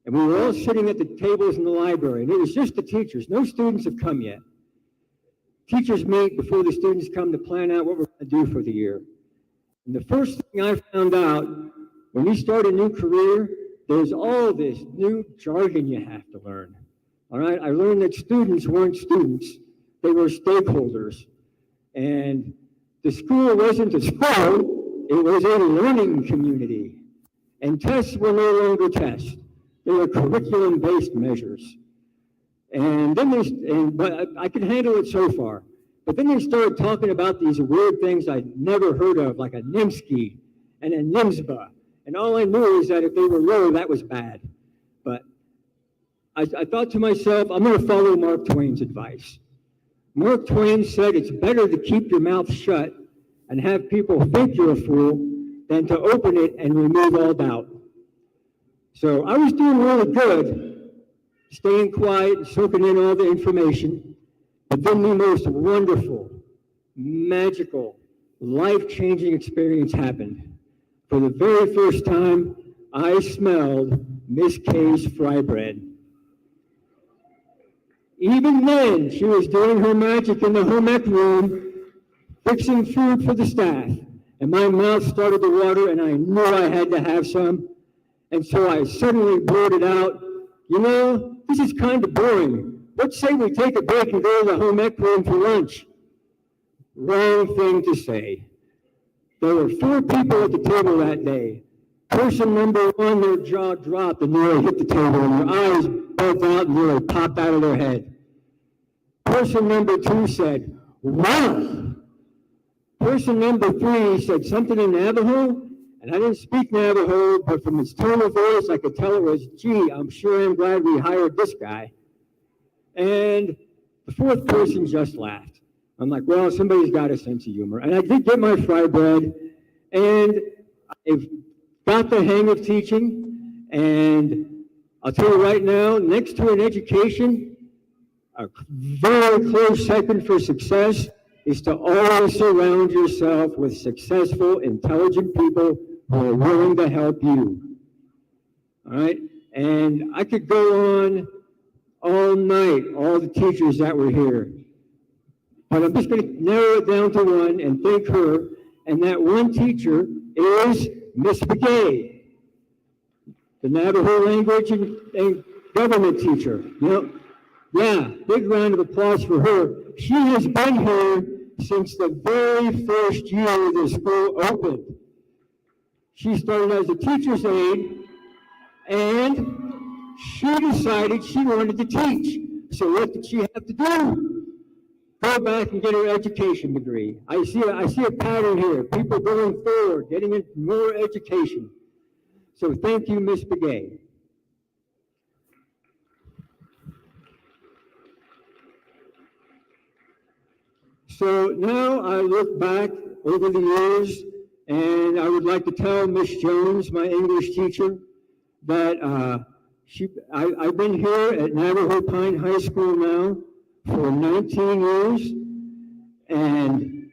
and we were all sitting at the tables in the library, and it was just the teachers. No students have come yet. Teachers meet before the students come to plan out what we're going to do for the year. And the first thing I found out, when you start a new career, there's all this new jargon you have to learn. All right, I learned that students weren't students, they were stakeholders. And the school wasn't a school, it was a learning community. And tests were no longer tests, they were curriculum-based measures. And then but I could handle it so far. But then they started talking about these weird things I'd never heard of, like a NIMSky and a NIMSBA. And all I knew is that if they were low, that was bad. But I thought to myself, I'm going to follow Mark Twain's advice. Mark Twain said it's better to keep your mouth shut and have people think you're a fool than to open it and remove all doubt. So I was doing really good, staying quiet, soaking in all the information. But then the most wonderful, magical, life-changing experience happened. For the very first time, I smelled Miss Kay's fry bread. Even then, she was doing her magic in the home ec room, fixing food for the staff. And my mouth started to water, and I knew I had to have some. And so I suddenly blurted out, you know, this is kind of boring. Let's say we take a break and go to the home ec room for lunch. Wrong thing to say. There were 4 people at the table that day. Person number 1, their jaw dropped and nearly hit the table, and their eyes bulged out and nearly popped out of their head. Person number 2 said, wow. Person number 3 said something in Navajo, and I didn't speak Navajo, but from his tone of voice, I could tell it was, gee, I'm sure I'm glad we hired this guy. And the 4th person just laughed. I'm like, well, somebody's got a sense of humor. And I did get my fry bread, and I've got the hang of teaching. And I'll tell you right now, next to an education, a very close second for success is to always surround yourself with successful, intelligent people who are willing to help you. All right? And I could go on all night, all the teachers that were here. But I'm just going to narrow it down to one and thank her. And that one teacher is Miss Begay, the Navajo language and government teacher. You know, yeah, big round of applause for her. She has been here since the very first year the school opened. She started as a teacher's aide, and she decided she wanted to teach. So what did she have to do? Go back and get her education degree. I see a pattern here. People going forward, getting into more education. So thank you, Ms. Begay. So now I look back over the years, and I would like to tell Miss Jones, my English teacher, that I've been here at Navajo Pine High School now for 19 years, and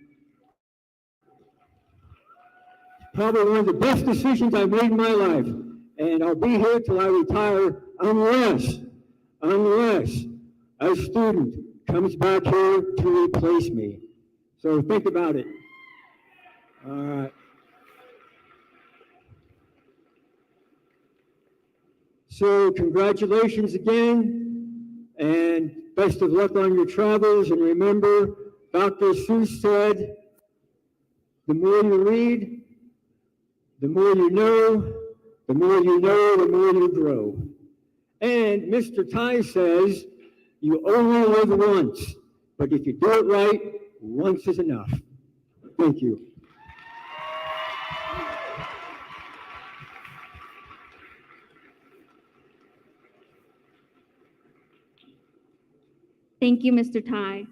probably one of the best decisions I've made in my life. And I'll be here till I retire unless a student comes back here to replace me. So think about it. All right. So congratulations again, and best of luck on your travels. And remember, Dr. Seuss said, the more you read, the more you know, the more you know, the more you grow. And Mr. Ty says, you only live once, but if you do it right, once is enough. Thank you. Thank you, Mr. Ty.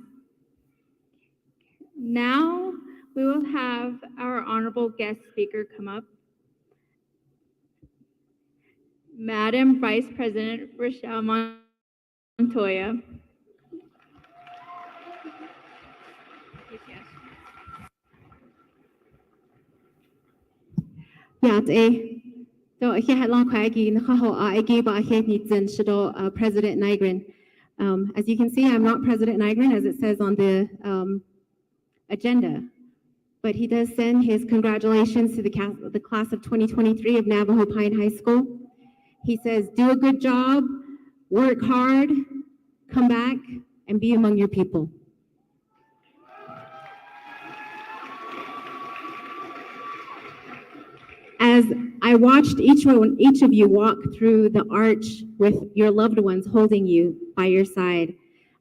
Now we will have our honorable guest speaker come up. Madam Vice President Rochelle Montoya. President Nygren. As you can see, I'm not President Nygren as it says on the agenda, but he does send his congratulations to the class of 2023 of Navajo Pine High School. He says, do a good job, work hard, come back, and be among your people. As I watched each of you walk through the arch with your loved ones holding you by your side,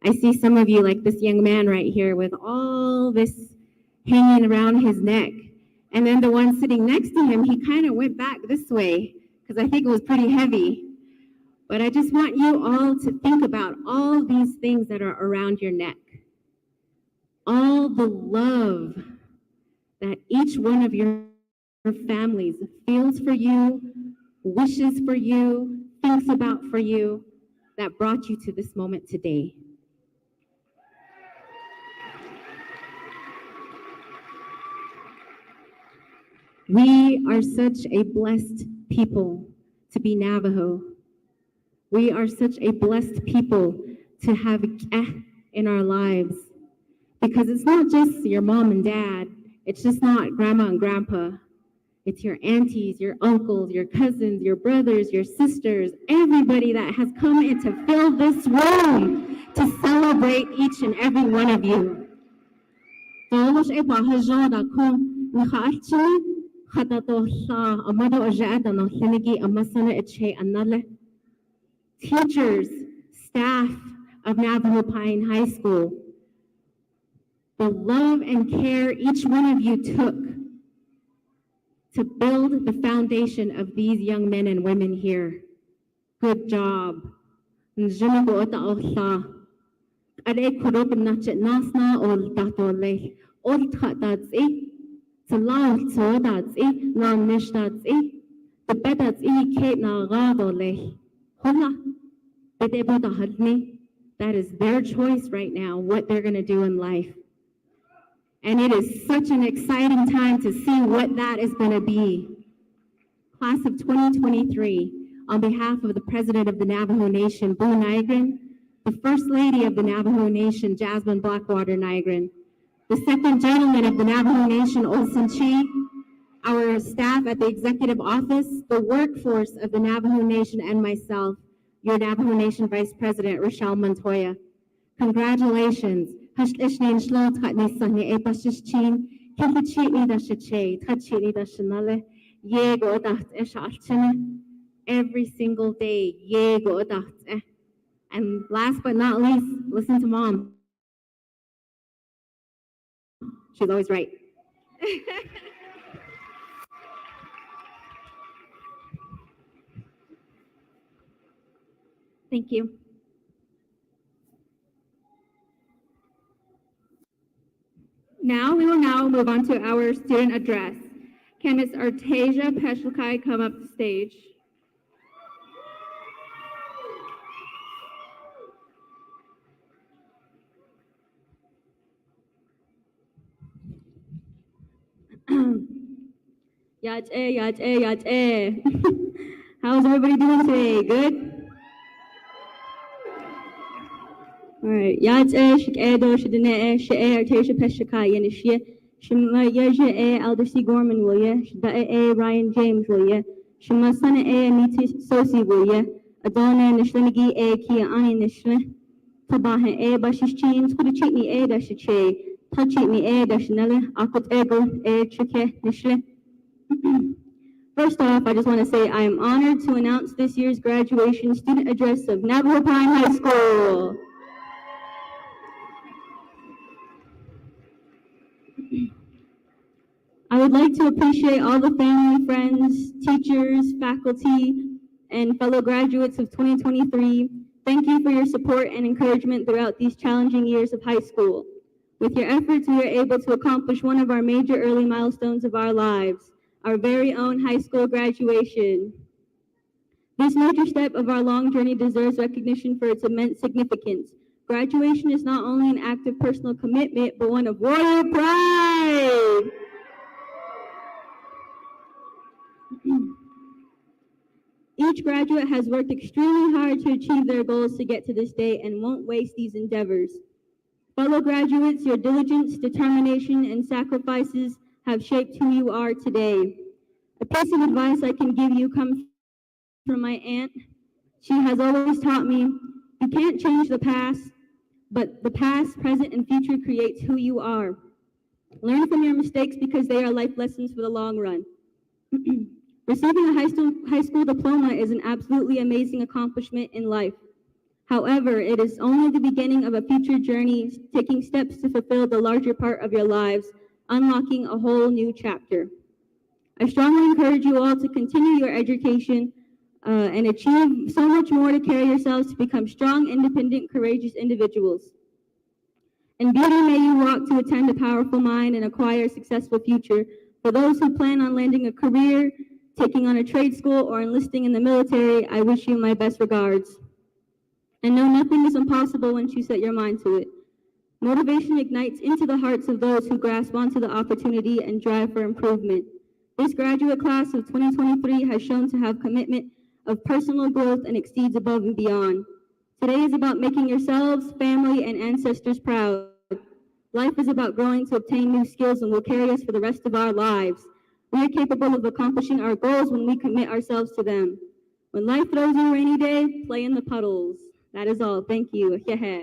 I see some of you like this young man right here with all this hanging around his neck. And then the one sitting next to him, he kind of went back this way because I think it was pretty heavy. But I just want you all to think about all these things that are around your neck. All the love that each one of your families feels for you, wishes for you, thinks about for you, that brought you to this moment today. We are such a blessed people to be Navajo. We are such a blessed people to have in our lives, because it's not just your mom and dad. It's just not grandma and grandpa. It's your aunties, your uncles, your cousins, your brothers, your sisters, everybody that has come in to fill this room to celebrate each and every one of you. Teachers, staff of Navajo Pine High School, the love and care each one of you took to build the foundation of these young men and women here. Good job. That is their choice right now, what they're going to do in life. And it is such an exciting time to see what that is going to be. Class of 2023, on behalf of the President of the Navajo Nation, Boo Nygren, the First Lady of the Navajo Nation, Jasmine Blackwater Nygren, the Second Gentleman of the Navajo Nation, Olson Chi, our staff at the Executive Office, the workforce of the Navajo Nation, and myself, your Navajo Nation Vice President, Rochelle Montoya. Congratulations. Every single day. And last but not least, listen to Mom. She's always right. Thank you. We will now move on to our student address. Can Ms. Artasia Peshalkai come up to stage? Yache, yache, yache. How's everybody doing today? Good? All right. Yache, shikedo, shidene, shee, artasia peshaka, yenishye, shima yeje, Aldercy Gorman, will ya? Shdae, Ryan James, will ya? Shima sana, Anita Sosi, will ya? Adona, nishlenigi, kia ani, nishle. Tabaha, bashishchin, squidachitni, dashiche. Touchitni, dashinelle, akot ego, chike, nishle. First off, I just want to say I am honored to announce this year's graduation student address of Navajo Pine High School. I would like to appreciate all the family, friends, teachers, faculty, and fellow graduates of 2023. Thank you for your support and encouragement throughout these challenging years of high school. With your efforts, we are able to accomplish one of our major early milestones of our lives, our very own high school graduation. This major step of our long journey deserves recognition for its immense significance. Graduation is not only an act of personal commitment, but one of royal pride. Each graduate has worked extremely hard to achieve their goals to get to this day and won't waste these endeavors. Fellow graduates, your diligence, determination, and sacrifices have shaped who you are today. A piece of advice I can give you comes from my aunt. She has always taught me, you can't change the past, but the past, present, and future creates who you are. Learn from your mistakes because they are life lessons for the long run. Receiving a high school diploma is an absolutely amazing accomplishment in life. However, it is only the beginning of a future journey, taking steps to fulfill the larger part of your lives, unlocking a whole new chapter. I strongly encourage you all to continue your education and achieve so much more to carry yourselves to become strong, independent, courageous individuals. In beauty, may you walk to attend a powerful mind and acquire a successful future. For those who plan on landing a career, taking on a trade school, or enlisting in the military, I wish you my best regards. And know nothing is impossible once you set your mind to it. Motivation ignites into the hearts of those who grasp onto the opportunity and drive for improvement. This graduate class of 2023 has shown to have commitment of personal growth and exceeds above and beyond. Today is about making yourselves, family, and ancestors proud. Life is about growing to obtain new skills and will carry us for the rest of our lives. We are capable of accomplishing our goals when we commit ourselves to them. When life throws you a rainy day, play in the puddles. That is all. Thank you. Yeah.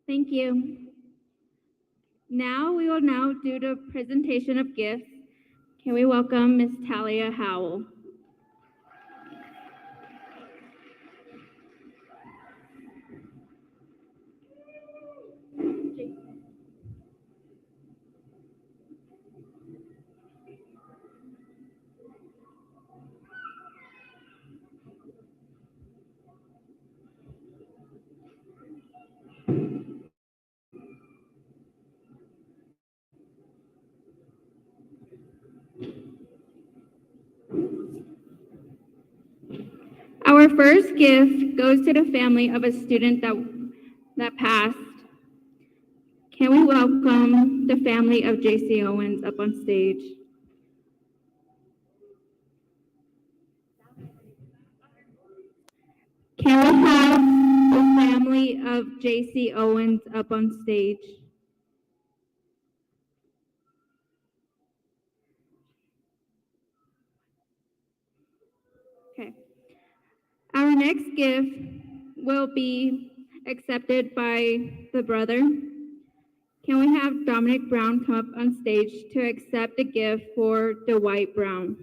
Thank you. We will now do the presentation of gifts. Can we welcome Ms. Talia Howell? Our first gift goes to the family of a student that passed. Can we welcome the family of J.C. Owens up on stage? Can we have the family of J.C. Owens up on stage? Okay. Our next gift will be accepted by the brother. Can we have Dominic Brown come up on stage to accept a gift for Dwight Brown?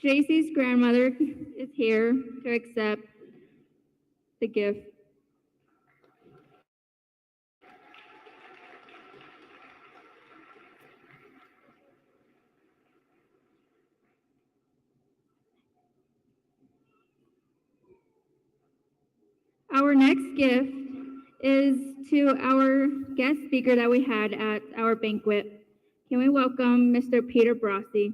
JC's grandmother is here to accept the gift. Our next gift is to our guest speaker that we had at our banquet. Can we welcome Mr. Peter Brossi?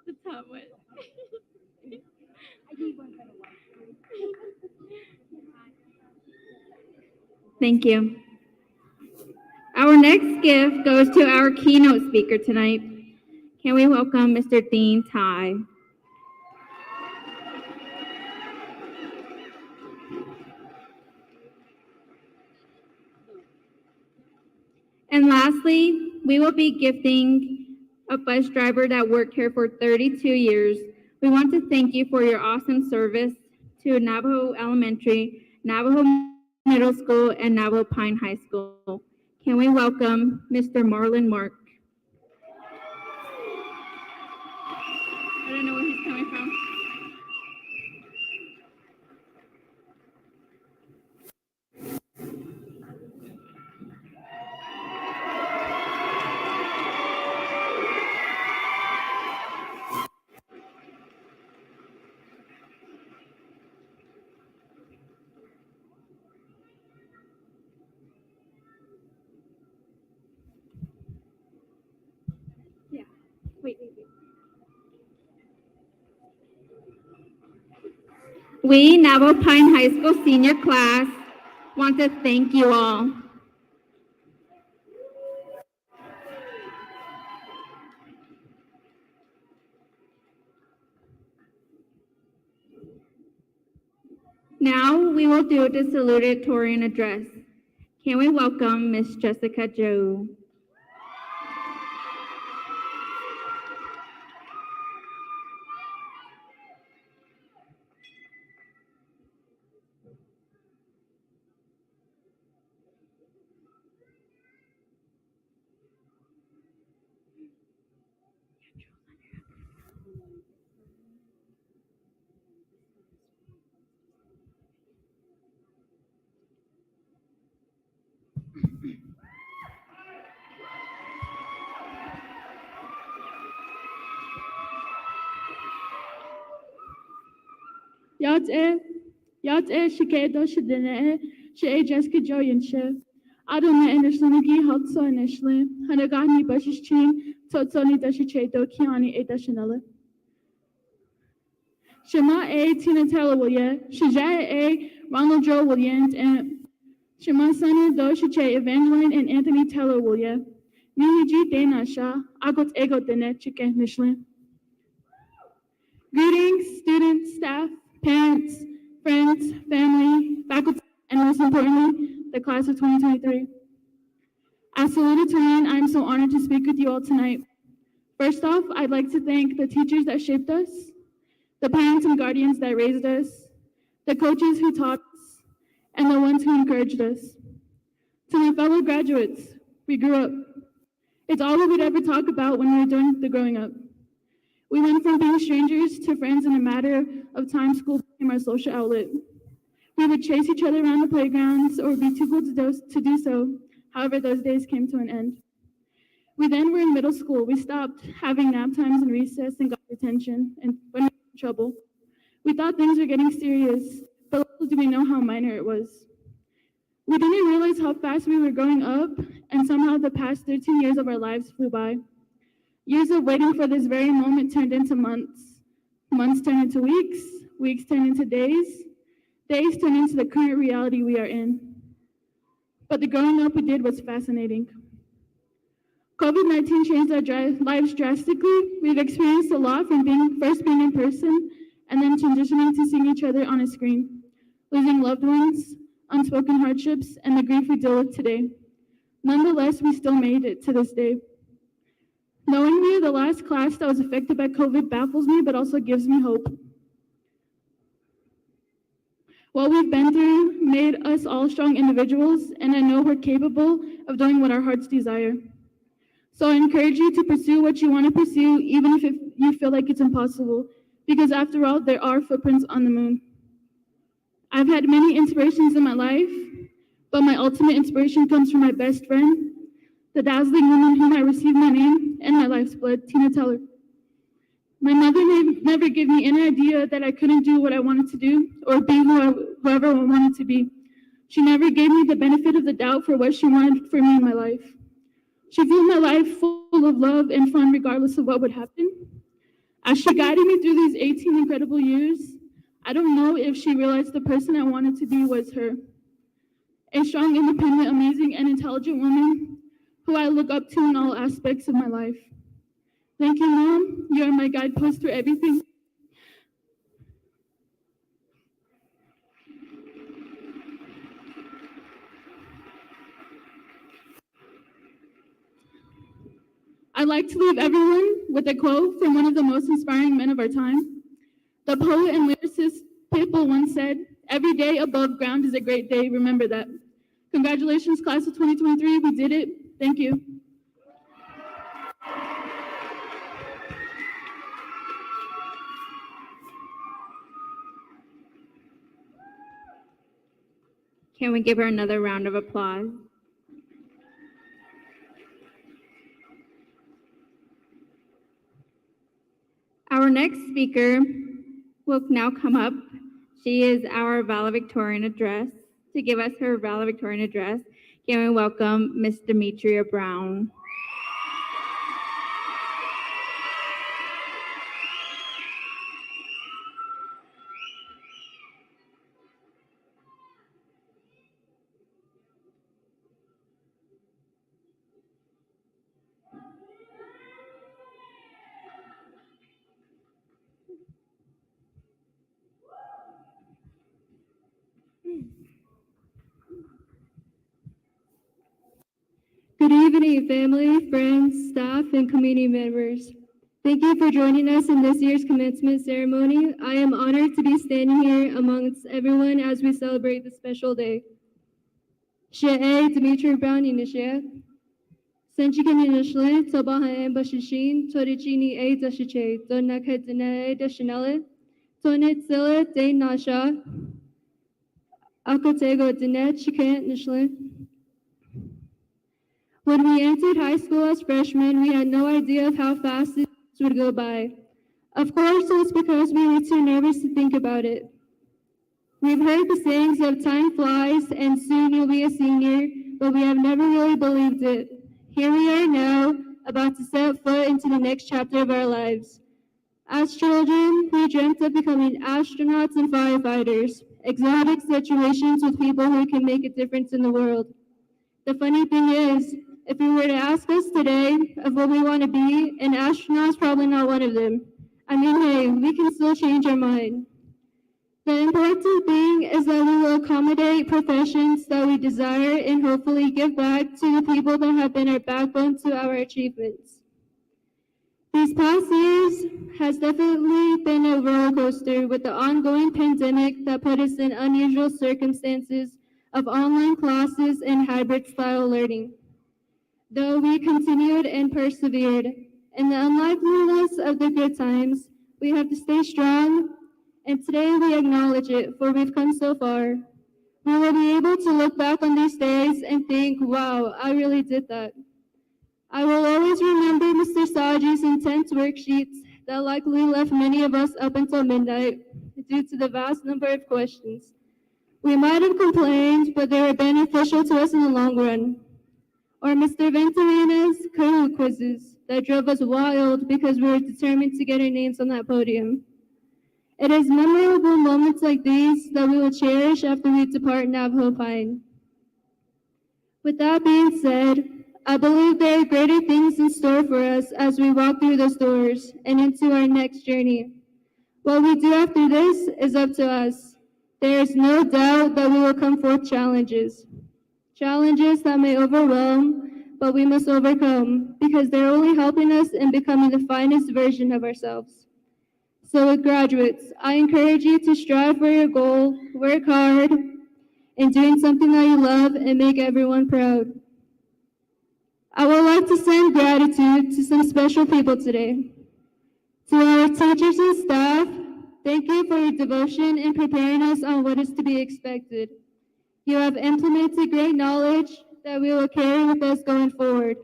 The time went. Thank you. Our next gift goes to our keynote speaker tonight. Can we welcome Mr. Dean Tai? And lastly, we will be gifting a bus driver that worked here for 32 years. We want to thank you for your awesome service to Navajo Elementary, Navajo Middle School, and Navajo Pine High School. Can we welcome Mr. Marlon Mark? I don't know where he's coming from. Yeah, wait. We, Navajo Pine High School senior class, want to thank you all. Now we will do the salutatorian address. Can we welcome Miss Jessica Joe? Yat shikedo shidene she Jessica Joyenshe. Adonai inishlinigi hotso inishli. Hanagani bashichin totsoni dashichedo kiani edashinella. Shema Tina Taylor William, Shaja Ronald Joe Williams, and Shema Sunny Doshiche Evangeline and Anthony Taylor William. Mihiji Dana Shah, Agot Ego Dene Chicken Michelin. Greetings, students, staff, parents, friends, family, faculty, and most importantly, the class of 2023. As salutatorian, I'm so honored to speak with you all tonight. First off, I'd like to thank the teachers that shaped us, the parents and guardians that raised us, the coaches who taught us, and the ones who encouraged us. To my fellow graduates, we grew up. It's all we would ever talk about when we were doing the growing up. We went from being strangers to friends in a matter of time. School became our social outlet. We would chase each other around the playgrounds or be too cool to do so. However, those days came to an end. We then were in middle school. We stopped having nap times and recess and got detention and went into trouble. We thought things were getting serious, but little did we know how minor it was. We didn't realize how fast we were growing up, and somehow the past 13 years of our lives flew by. Years of waiting for this very moment turned into months. Months turned into weeks. Weeks turned into days. Days turned into the current reality we are in. But the growing up we did was fascinating. COVID-19 changed our lives drastically. We've experienced a lot from being in person and then transitioning to seeing each other on a screen. losing loved ones, unspoken hardships, and the grief we deal with today. Nonetheless, we still made it to this day. Knowing we are the last class that was affected by COVID baffles me, but also gives me hope. What we've been through made us all strong individuals, and I know we're capable of doing what our hearts desire. So I encourage you to pursue what you want to pursue, even if you feel like it's impossible, because after all, there are footprints on the moon. I've had many inspirations in my life, but my ultimate inspiration comes from my best friend, the dazzling woman whom I received my name and my life's blood, Tina Teller. My mother never gave me any idea that I couldn't do what I wanted to do or be whoever I wanted to be. She never gave me the benefit of the doubt for what she wanted for me in my life. She viewed my life full of love and fun regardless of what would happen. As she guided me through these 18 incredible years, I don't know if she realized the person I wanted to be was her. A strong, independent, amazing, and intelligent woman who I look up to in all aspects of my life. Thank you, Mom. You are my guidepost through everything. I'd like to leave everyone with a quote from one of the most inspiring men of our time. The poet and lyricist Pitbull once said, "Every day above ground is a great day. Remember that." Congratulations, class of 2023. We did it. Thank you. Can we give her another round of applause? Our next speaker will now come up. She is our valedictorian address. To give us her valedictorian address, can we welcome Ms. Demetria Brown. Good evening, family, friends, staff, and community members. Thank you for joining us in this year's commencement ceremony. I am honored to be standing here amongst everyone as we celebrate this special day. She'e Dimitri Brown Inishia. Senchikin Inishle, Tobahaem Bashishin, Torichini A Dashiche, Donakadine Dashinale, Tonit Silla De Nasha, Akotego Dinet Chikan Nishle. When we entered high school as freshmen, we had no idea of how fast this would go by. Of course, it was because we were too nervous to think about it. We've heard the sayings of time flies and soon you'll be a senior, but we have never really believed it. Here we are now, about to set foot into the next chapter of our lives. As children, we dreamt of becoming astronauts and firefighters, exotic situations with people who can make a difference in the world. The funny thing is, if you were to ask us today of what we want to be, an astronaut's probably not one of them. I mean, hey, we can still change our mind. The important thing is that we will accommodate professions that we desire and hopefully give back to the people that have been our backbone to our achievements. These past years has definitely been a roller coaster with the ongoing pandemic that put us in unusual circumstances of online classes and hybrid style learning. Though we continued and persevered, in the unlikeliness of the good times, we have to stay strong, and today we acknowledge it, for we've come so far. We will be able to look back on these days and think, wow, I really did that. I will always remember Mr. Saji's intense worksheets that likely left many of us up until midnight due to the vast number of questions. We might have complained, but they were beneficial to us in the long run. Or Mr. Venturina's Kahoot quizzes that drove us wild because we were determined to get our names on that podium. It is memorable moments like these that we will cherish after we depart Navajo Pine. With that being said, I believe there are greater things in store for us as we walk through those doors and into our next journey. What we do after this is up to us. There is no doubt that we will come forth challenges. Challenges that may overwhelm, but we must overcome because they're only helping us in becoming the finest version of ourselves. So with graduates, I encourage you to strive for your goal, work hard, and doing something that you love and make everyone proud. I would like to send gratitude to some special people today. To our teachers and staff, thank you for your devotion in preparing us on what is to be expected. You have implemented great knowledge that we will carry with us going forward.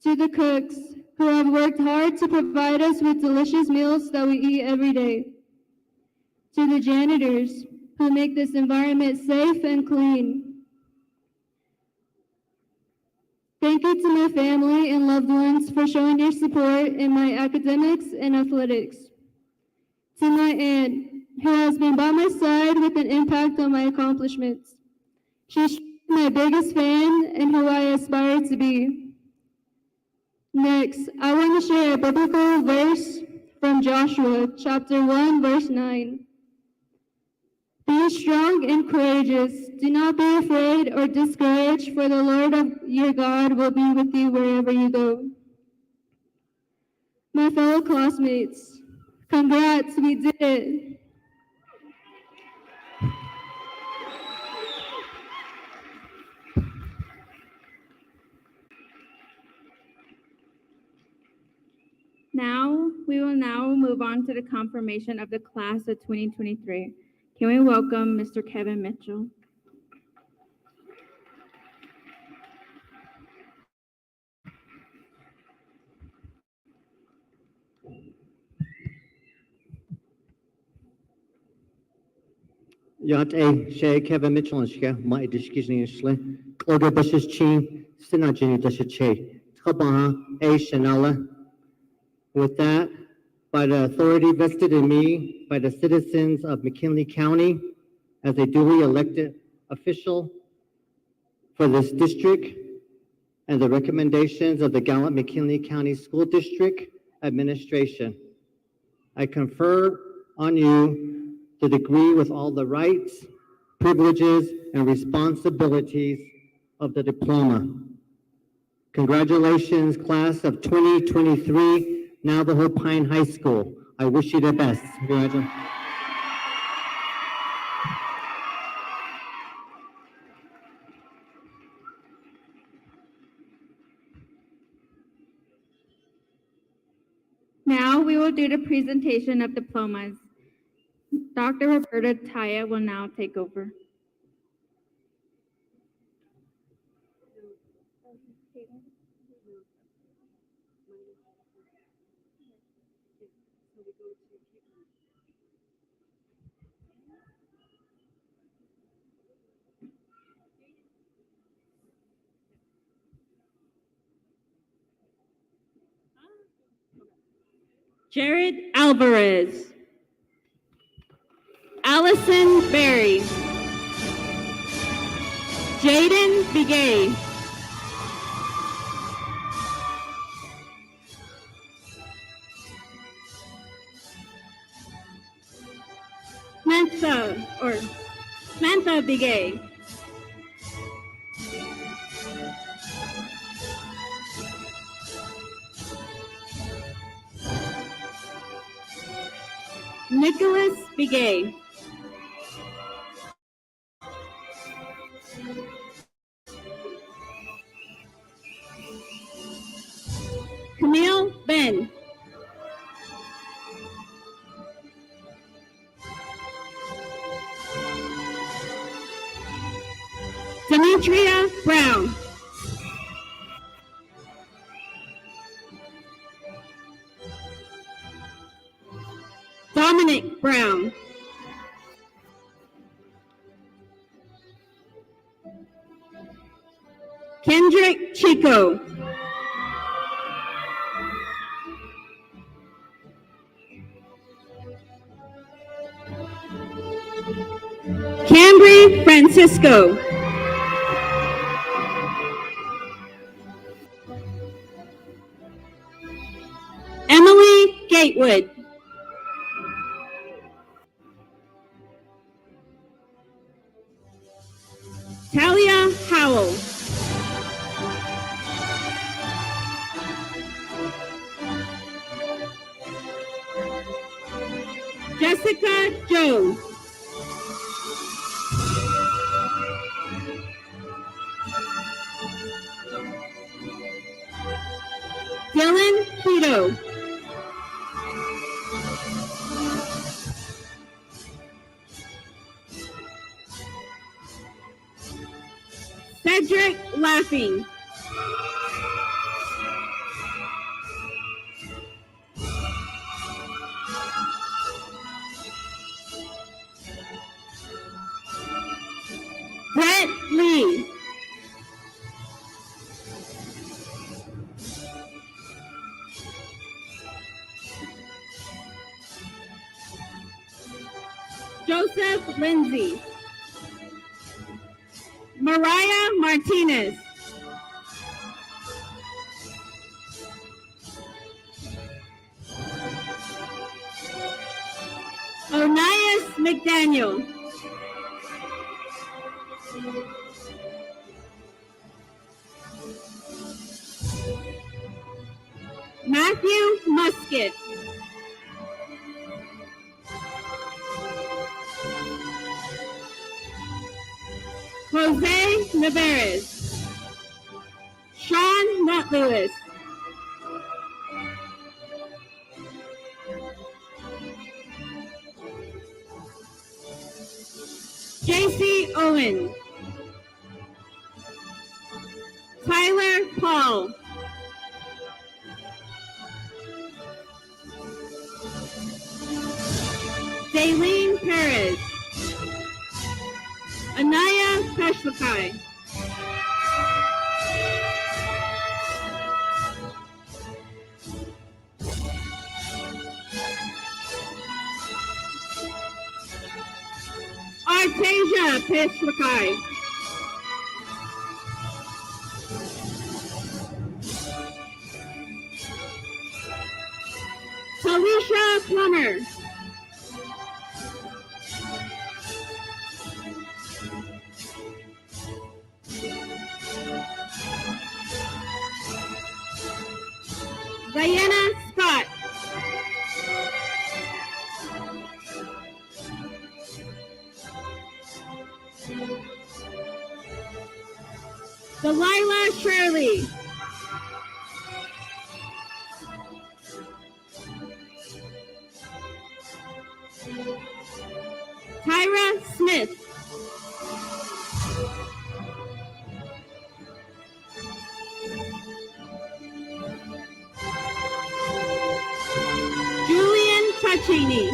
To the cooks, who have worked hard to provide us with delicious meals that we eat every day. To the janitors, who make this environment safe and clean. Thank you to my family and loved ones for showing your support in my academics and athletics. To my aunt, who has been by my side with an impact on my accomplishments. She's my biggest fan and who I aspire to be. Next, I want to share a biblical verse from Joshua chapter 1, verse 9. Be strong and courageous. Do not be afraid or discouraged, for the Lord of your God will be with you wherever you go. My fellow classmates, congrats, we did it. We will now move on to the confirmation of the class of 2023. Can we welcome Mr. Kevin Mitchell? Yat Shay Kevin Mitchell and Shka, my education Shle, Olga Bush's Chin, Sinajin Dashache, Trabaha, Shanala. With that, by the authority vested in me by the citizens of McKinley County as a duly elected official for this district and the recommendations of the Gallup-McKinley County School District Administration, I confer on you the degree with all the rights, privileges, and responsibilities of the diploma. Congratulations, class of 2023, Navajo Pine High School. I wish you the best. Congratulations. Now we will do the presentation of diplomas. Dr. Roberta Taya will now take over. Jared Alvarez. Allison Berry. Jaden Begay. Samantha Begay. Nicholas Begay. Camille Ben. Demetria Brown. Dominic Brown. Kendrick Chico. Cambry Francisco. Emily Gatewood. Talia Howell. Jessica Joe. Dylan Keto. Cedric Laughing. Brett Lee. Joseph Lindsay. Mariah Martinez. Onias McDaniel. Matthew Musket. Jose Navarez. Sean Nutlewis. JC Owen. Tyler Paul. Daylene Perez. Anaya Peshwakai. Artasia Peshwakai. Talisha Plummer. Diana Scott. Delilah Shirley. Tyra Smith. Julian Tachini.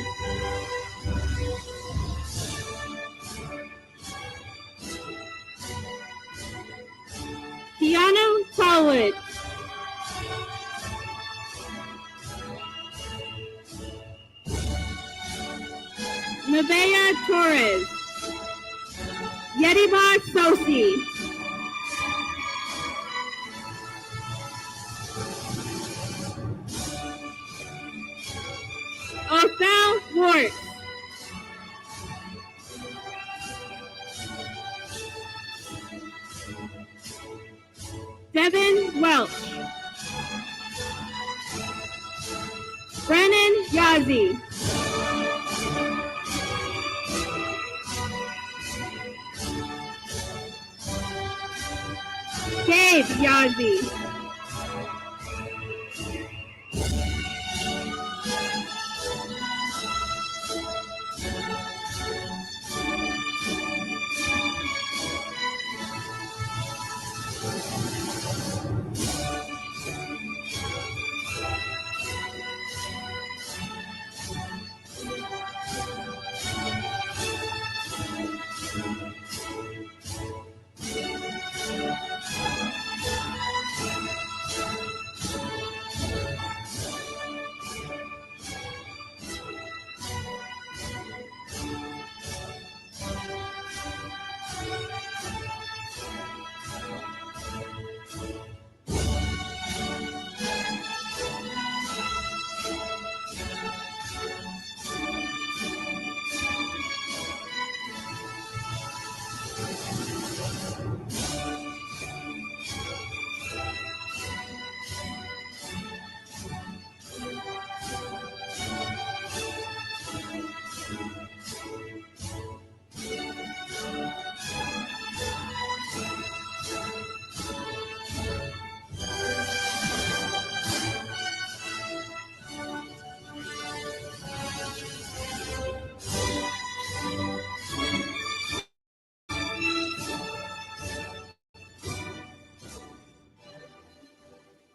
Keanu Tallwood. Nevaeh Torres. Yediba Sosi. Othel Wart. Devin Welch. Brennan Yazzie. Gabe Yazzie.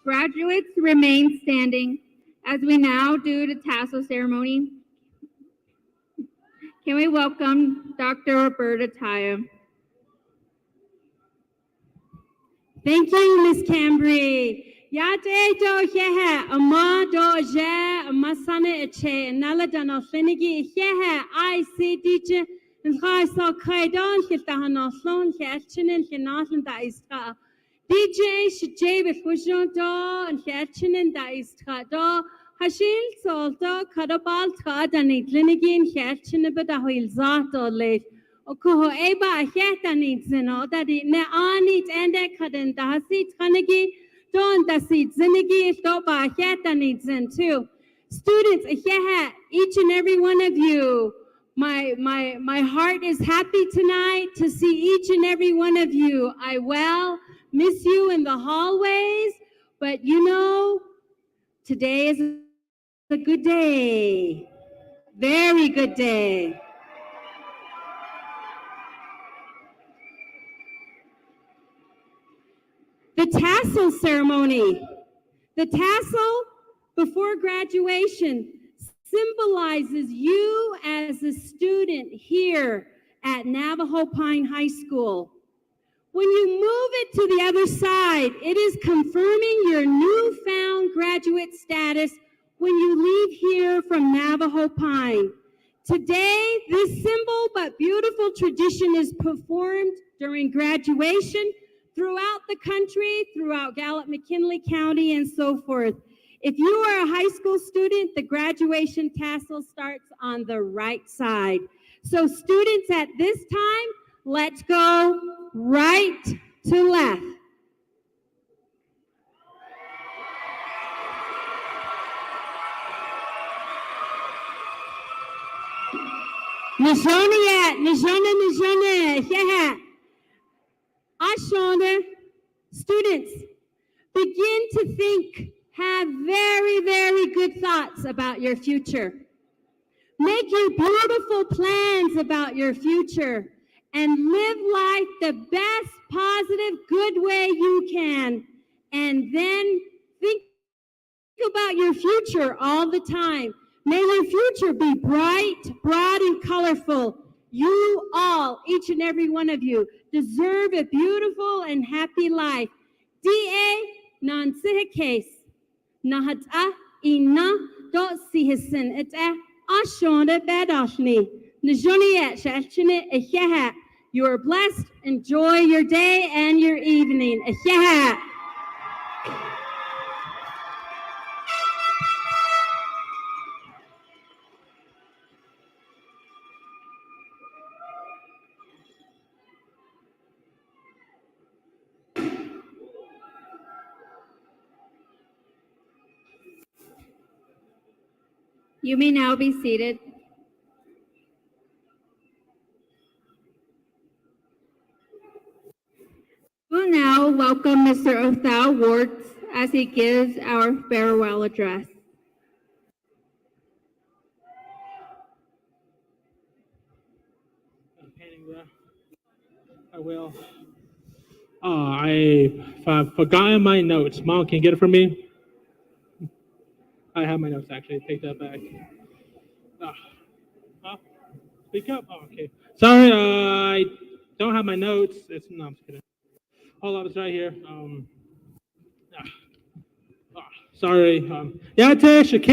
Graduates remain standing as we now do the tassel ceremony. Can we welcome Dr. Roberta Taya? Thank you, Miss Cambry. Yate do hehe, ama do je, masane eche, nala dano fenigi hehe, I see teacher, and I saw kaidon, hiltahana slon, hitchinen, hinathan da istra. DJ shije befujon do, and hitchinen da istra do, hashil solto, kadabal tra, danit linigin, hitchinen bedahil zato late. Okoho eba heta needs no that it ne anit and kaden dasit kanigi don dasit zinigi stopa heta needs in too. Students, each and every one of you, my heart is happy tonight to see each and every one of you. I miss you in the hallways, but you know, today is a good day. Very good day. The tassel ceremony. The tassel before graduation symbolizes you as a student here at Navajo Pine High School. When you move it to the other side, it is confirming your newfound graduate status when you leave here from Navajo Pine. Today, this simple but beautiful tradition is performed during graduation throughout the country, throughout Gallup-McKinley County, and so forth. If you are a high school student, the graduation tassel starts on the right side. So students, at this time, let's go right to left. Nijone, yeah. Ashona, students, begin to think, have very, very good thoughts about your future. Make your beautiful plans about your future and live life the best, positive, good way you can. And then think about your future all the time. May your future be bright, broad, and colorful. You all, each and every one of you, deserve a beautiful and happy life. D.A. non-sihikes. Nahata ina do sihisin ete ashonda bedashni. Nijoniet shachine eheha. You are blessed. Enjoy your day and your evening. Eheha. You may now be seated. We'll now welcome Mr. Othal Warts as he gives our farewell address. I will. I've forgotten my notes. Mom, can you get it for me? I have my notes, actually. Take that back. Speak up. Oh, okay. Sorry, I don't have my notes. No, I'm just kidding. Hold on, it's right here. Sorry. Yate shake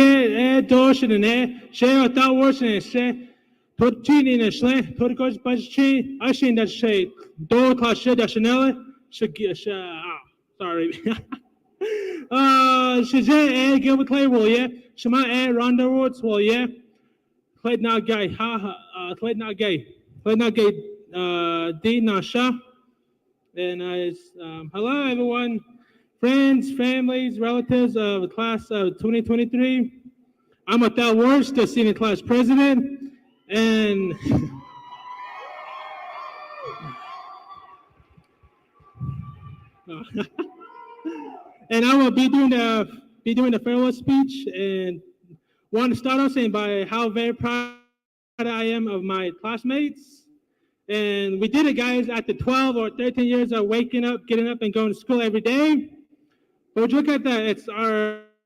doshin and she without washing and she put chin in a shle, put goes by chin. I seen that she do class shit that Chanel. Sorry. She's a Gilbert Clay will yeah. Shema and Ronda Woods will yeah. Clay not gay. Clay not gay. Clay not gay. D not sha. And hello, everyone, friends, families, relatives of the class of 2023. I'm without words, the senior class president, and and I will be doing the farewell speech. And want to start off saying by how very proud I am of my classmates. And we did it, guys, after 12 or 13 years of waking up, getting up, and going to school every day. But would you look at that?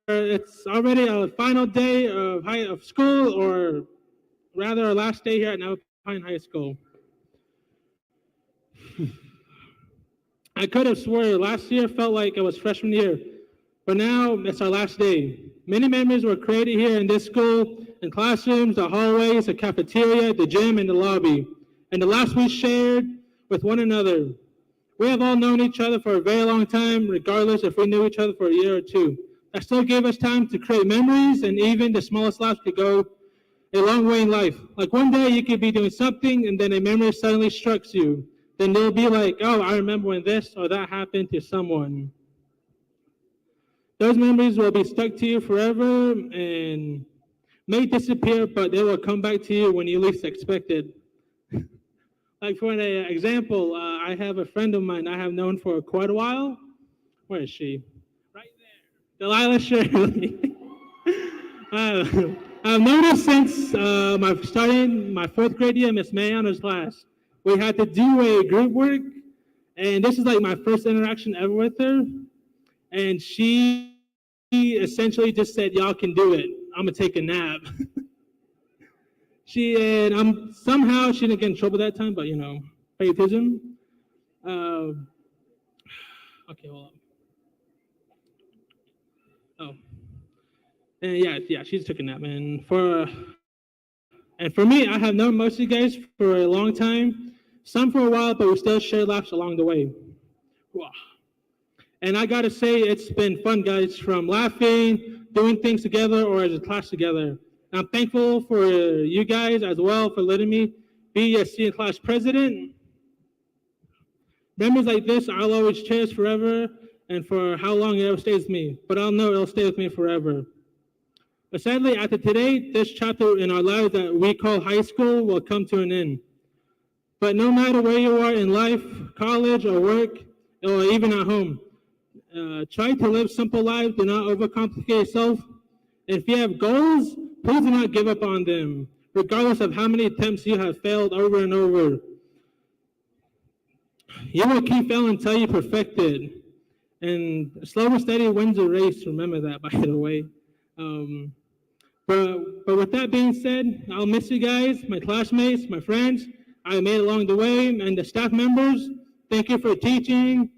It's already a final day of school, or rather, our last day here at Navajo High School. I could have swore last year felt like it was freshman year, but now it's our last day. Many memories were created here in this school, in classrooms, the hallways, the cafeteria, the gym, and the lobby, and the laughs we shared with one another. We have all known each other for a very long time, regardless if we knew each other for a year or two. That still gave us time to create memories, and even the smallest laughs could go a long way in life. Like one day you could be doing something, and then a memory suddenly strikes you. Then they'll be like, oh, I remember when this or that happened to someone. Those memories will be stuck to you forever and may disappear, but they will come back to you when you least expect it. Like for an example, I have a friend of mine I have known for quite a while. Where is she? Right there. Delilah Shirley. I've known her since starting my fourth grade year, Miss Mariano's class. We had to do a group work, and this is like my first interaction ever with her. And she essentially just said, "Y'all can do it. I'm gonna take a nap." Somehow she didn't get in trouble that time, but favoritism. Okay, hold on. Oh, and yeah, she took a nap, and for me, I have known most of you guys for a long time. Some for a while, but we still share laughs along the way. Wow. And I gotta say, it's been fun, guys, from laughing, doing things together, or as a class together. And I'm thankful for you guys as well for letting me be your senior class president. Memories like this, I'll always cherish forever, and for how long it ever stays with me. But I'll know it'll stay with me forever. But sadly, after today, this chapter in our lives that we call high school will come to an end. But no matter where you are in life, college or work, or even at home, try to live simple lives. Do not overcomplicate yourself. And if you have goals, please do not give up on them, regardless of how many attempts you have failed over and over. You will keep failing until you perfect it. And slow and steady wins the race. Remember that, by the way. But with that being said, I'll miss you guys, my classmates, my friends I made along the way, and the staff members. Thank you for teaching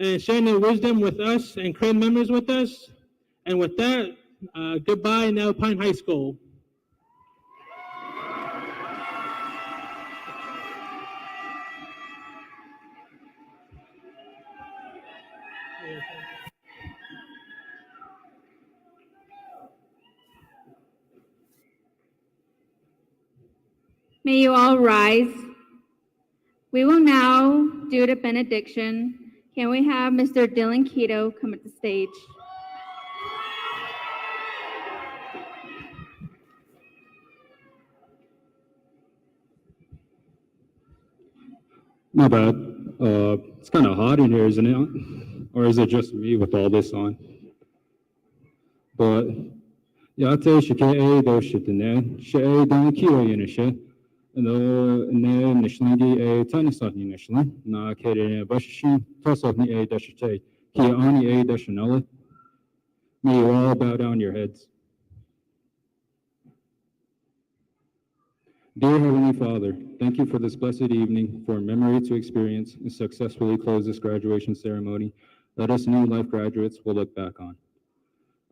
and sharing your wisdom with us and creating memories with us. And with that, goodbye, Navajo High School. May you all rise. We will now do the benediction. Can we have Mr. Dylan Keto come at the stage? Not bad. It's kind of hot in here, isn't it? Or is it just me with all this on? But yate shike do shitene she don kiyo yenishe no ne nishlingi tanisani nishlan na kere bashin tosofni dashite ki ani dashanella. May you all bow down your heads. Dear Heavenly Father, thank you for this blessed evening, for a memory to experience and successfully close this graduation ceremony. Let us new life graduates will look back on.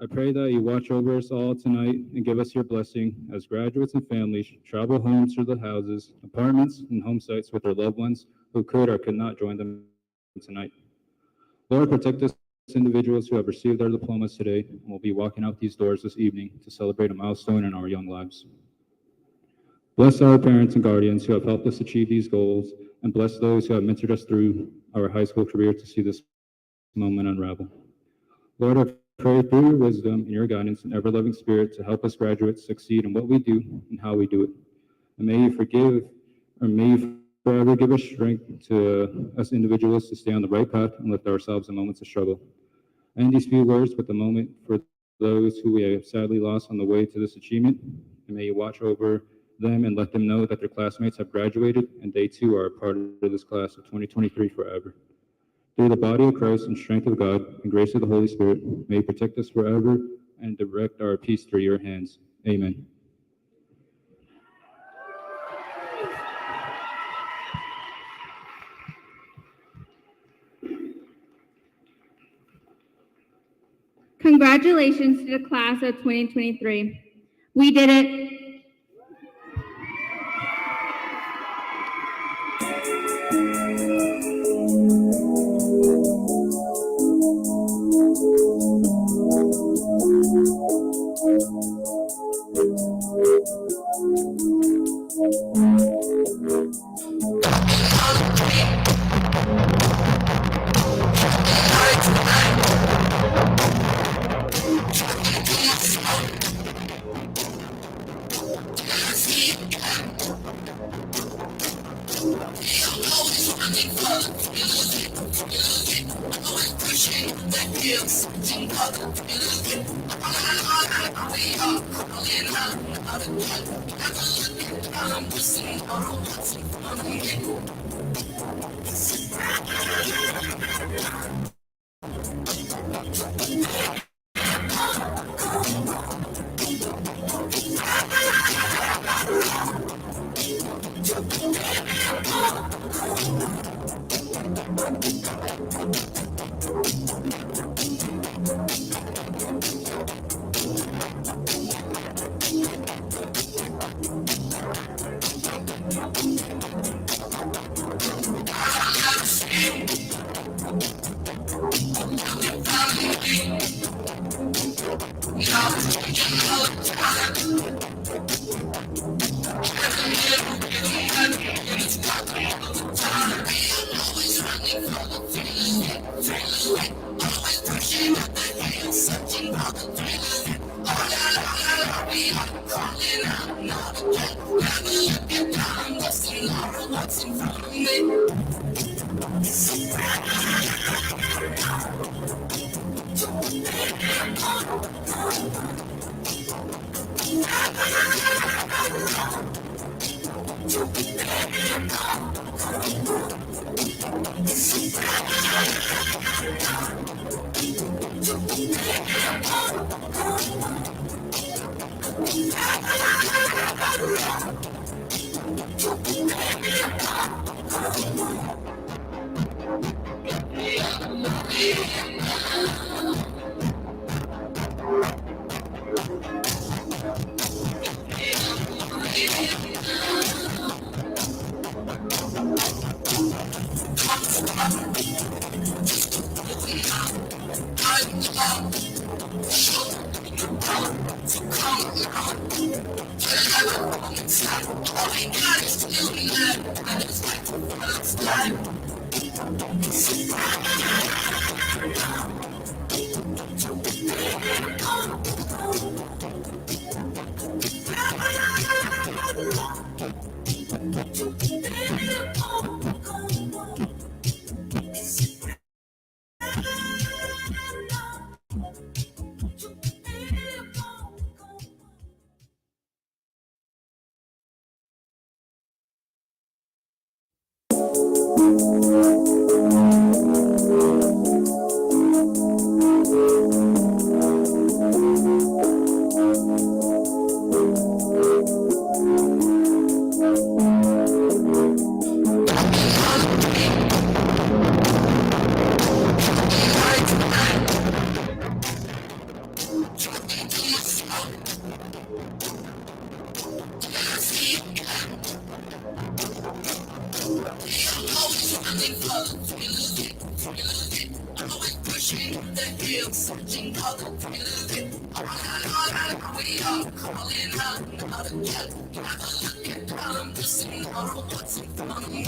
I pray that you watch over us all tonight and give us your blessing as graduates and families travel home to the houses, apartments, and home sites with their loved ones who could or could not join them tonight. Lord, protect us individuals who have received their diplomas today and will be walking out these doors this evening to celebrate a milestone in our young lives. Bless our parents and guardians who have helped us achieve these goals, and bless those who have mentored us through our high school career to see this moment unravel. Lord, I pray through your wisdom and your guidance and ever-loving spirit to help us graduates succeed in what we do and how we do it. And may you forgive, or may you forever give us strength to us individuals to stay on the right path and lift ourselves in moments of struggle. And these few words with the moment for those who we have sadly lost on the way to this achievement. And may you watch over them and let them know that their classmates have graduated and they too are a part of this class of 2023 forever. Through the body of Christ and strength of God and grace of the Holy Spirit, may you protect us forever and direct our peace through your hands. Amen. Congratulations to the class of 2023. We did it. marching up the hill, searching for the thrill. We are calling out, not a cat. Have a look at Columbus and know what's in front of me.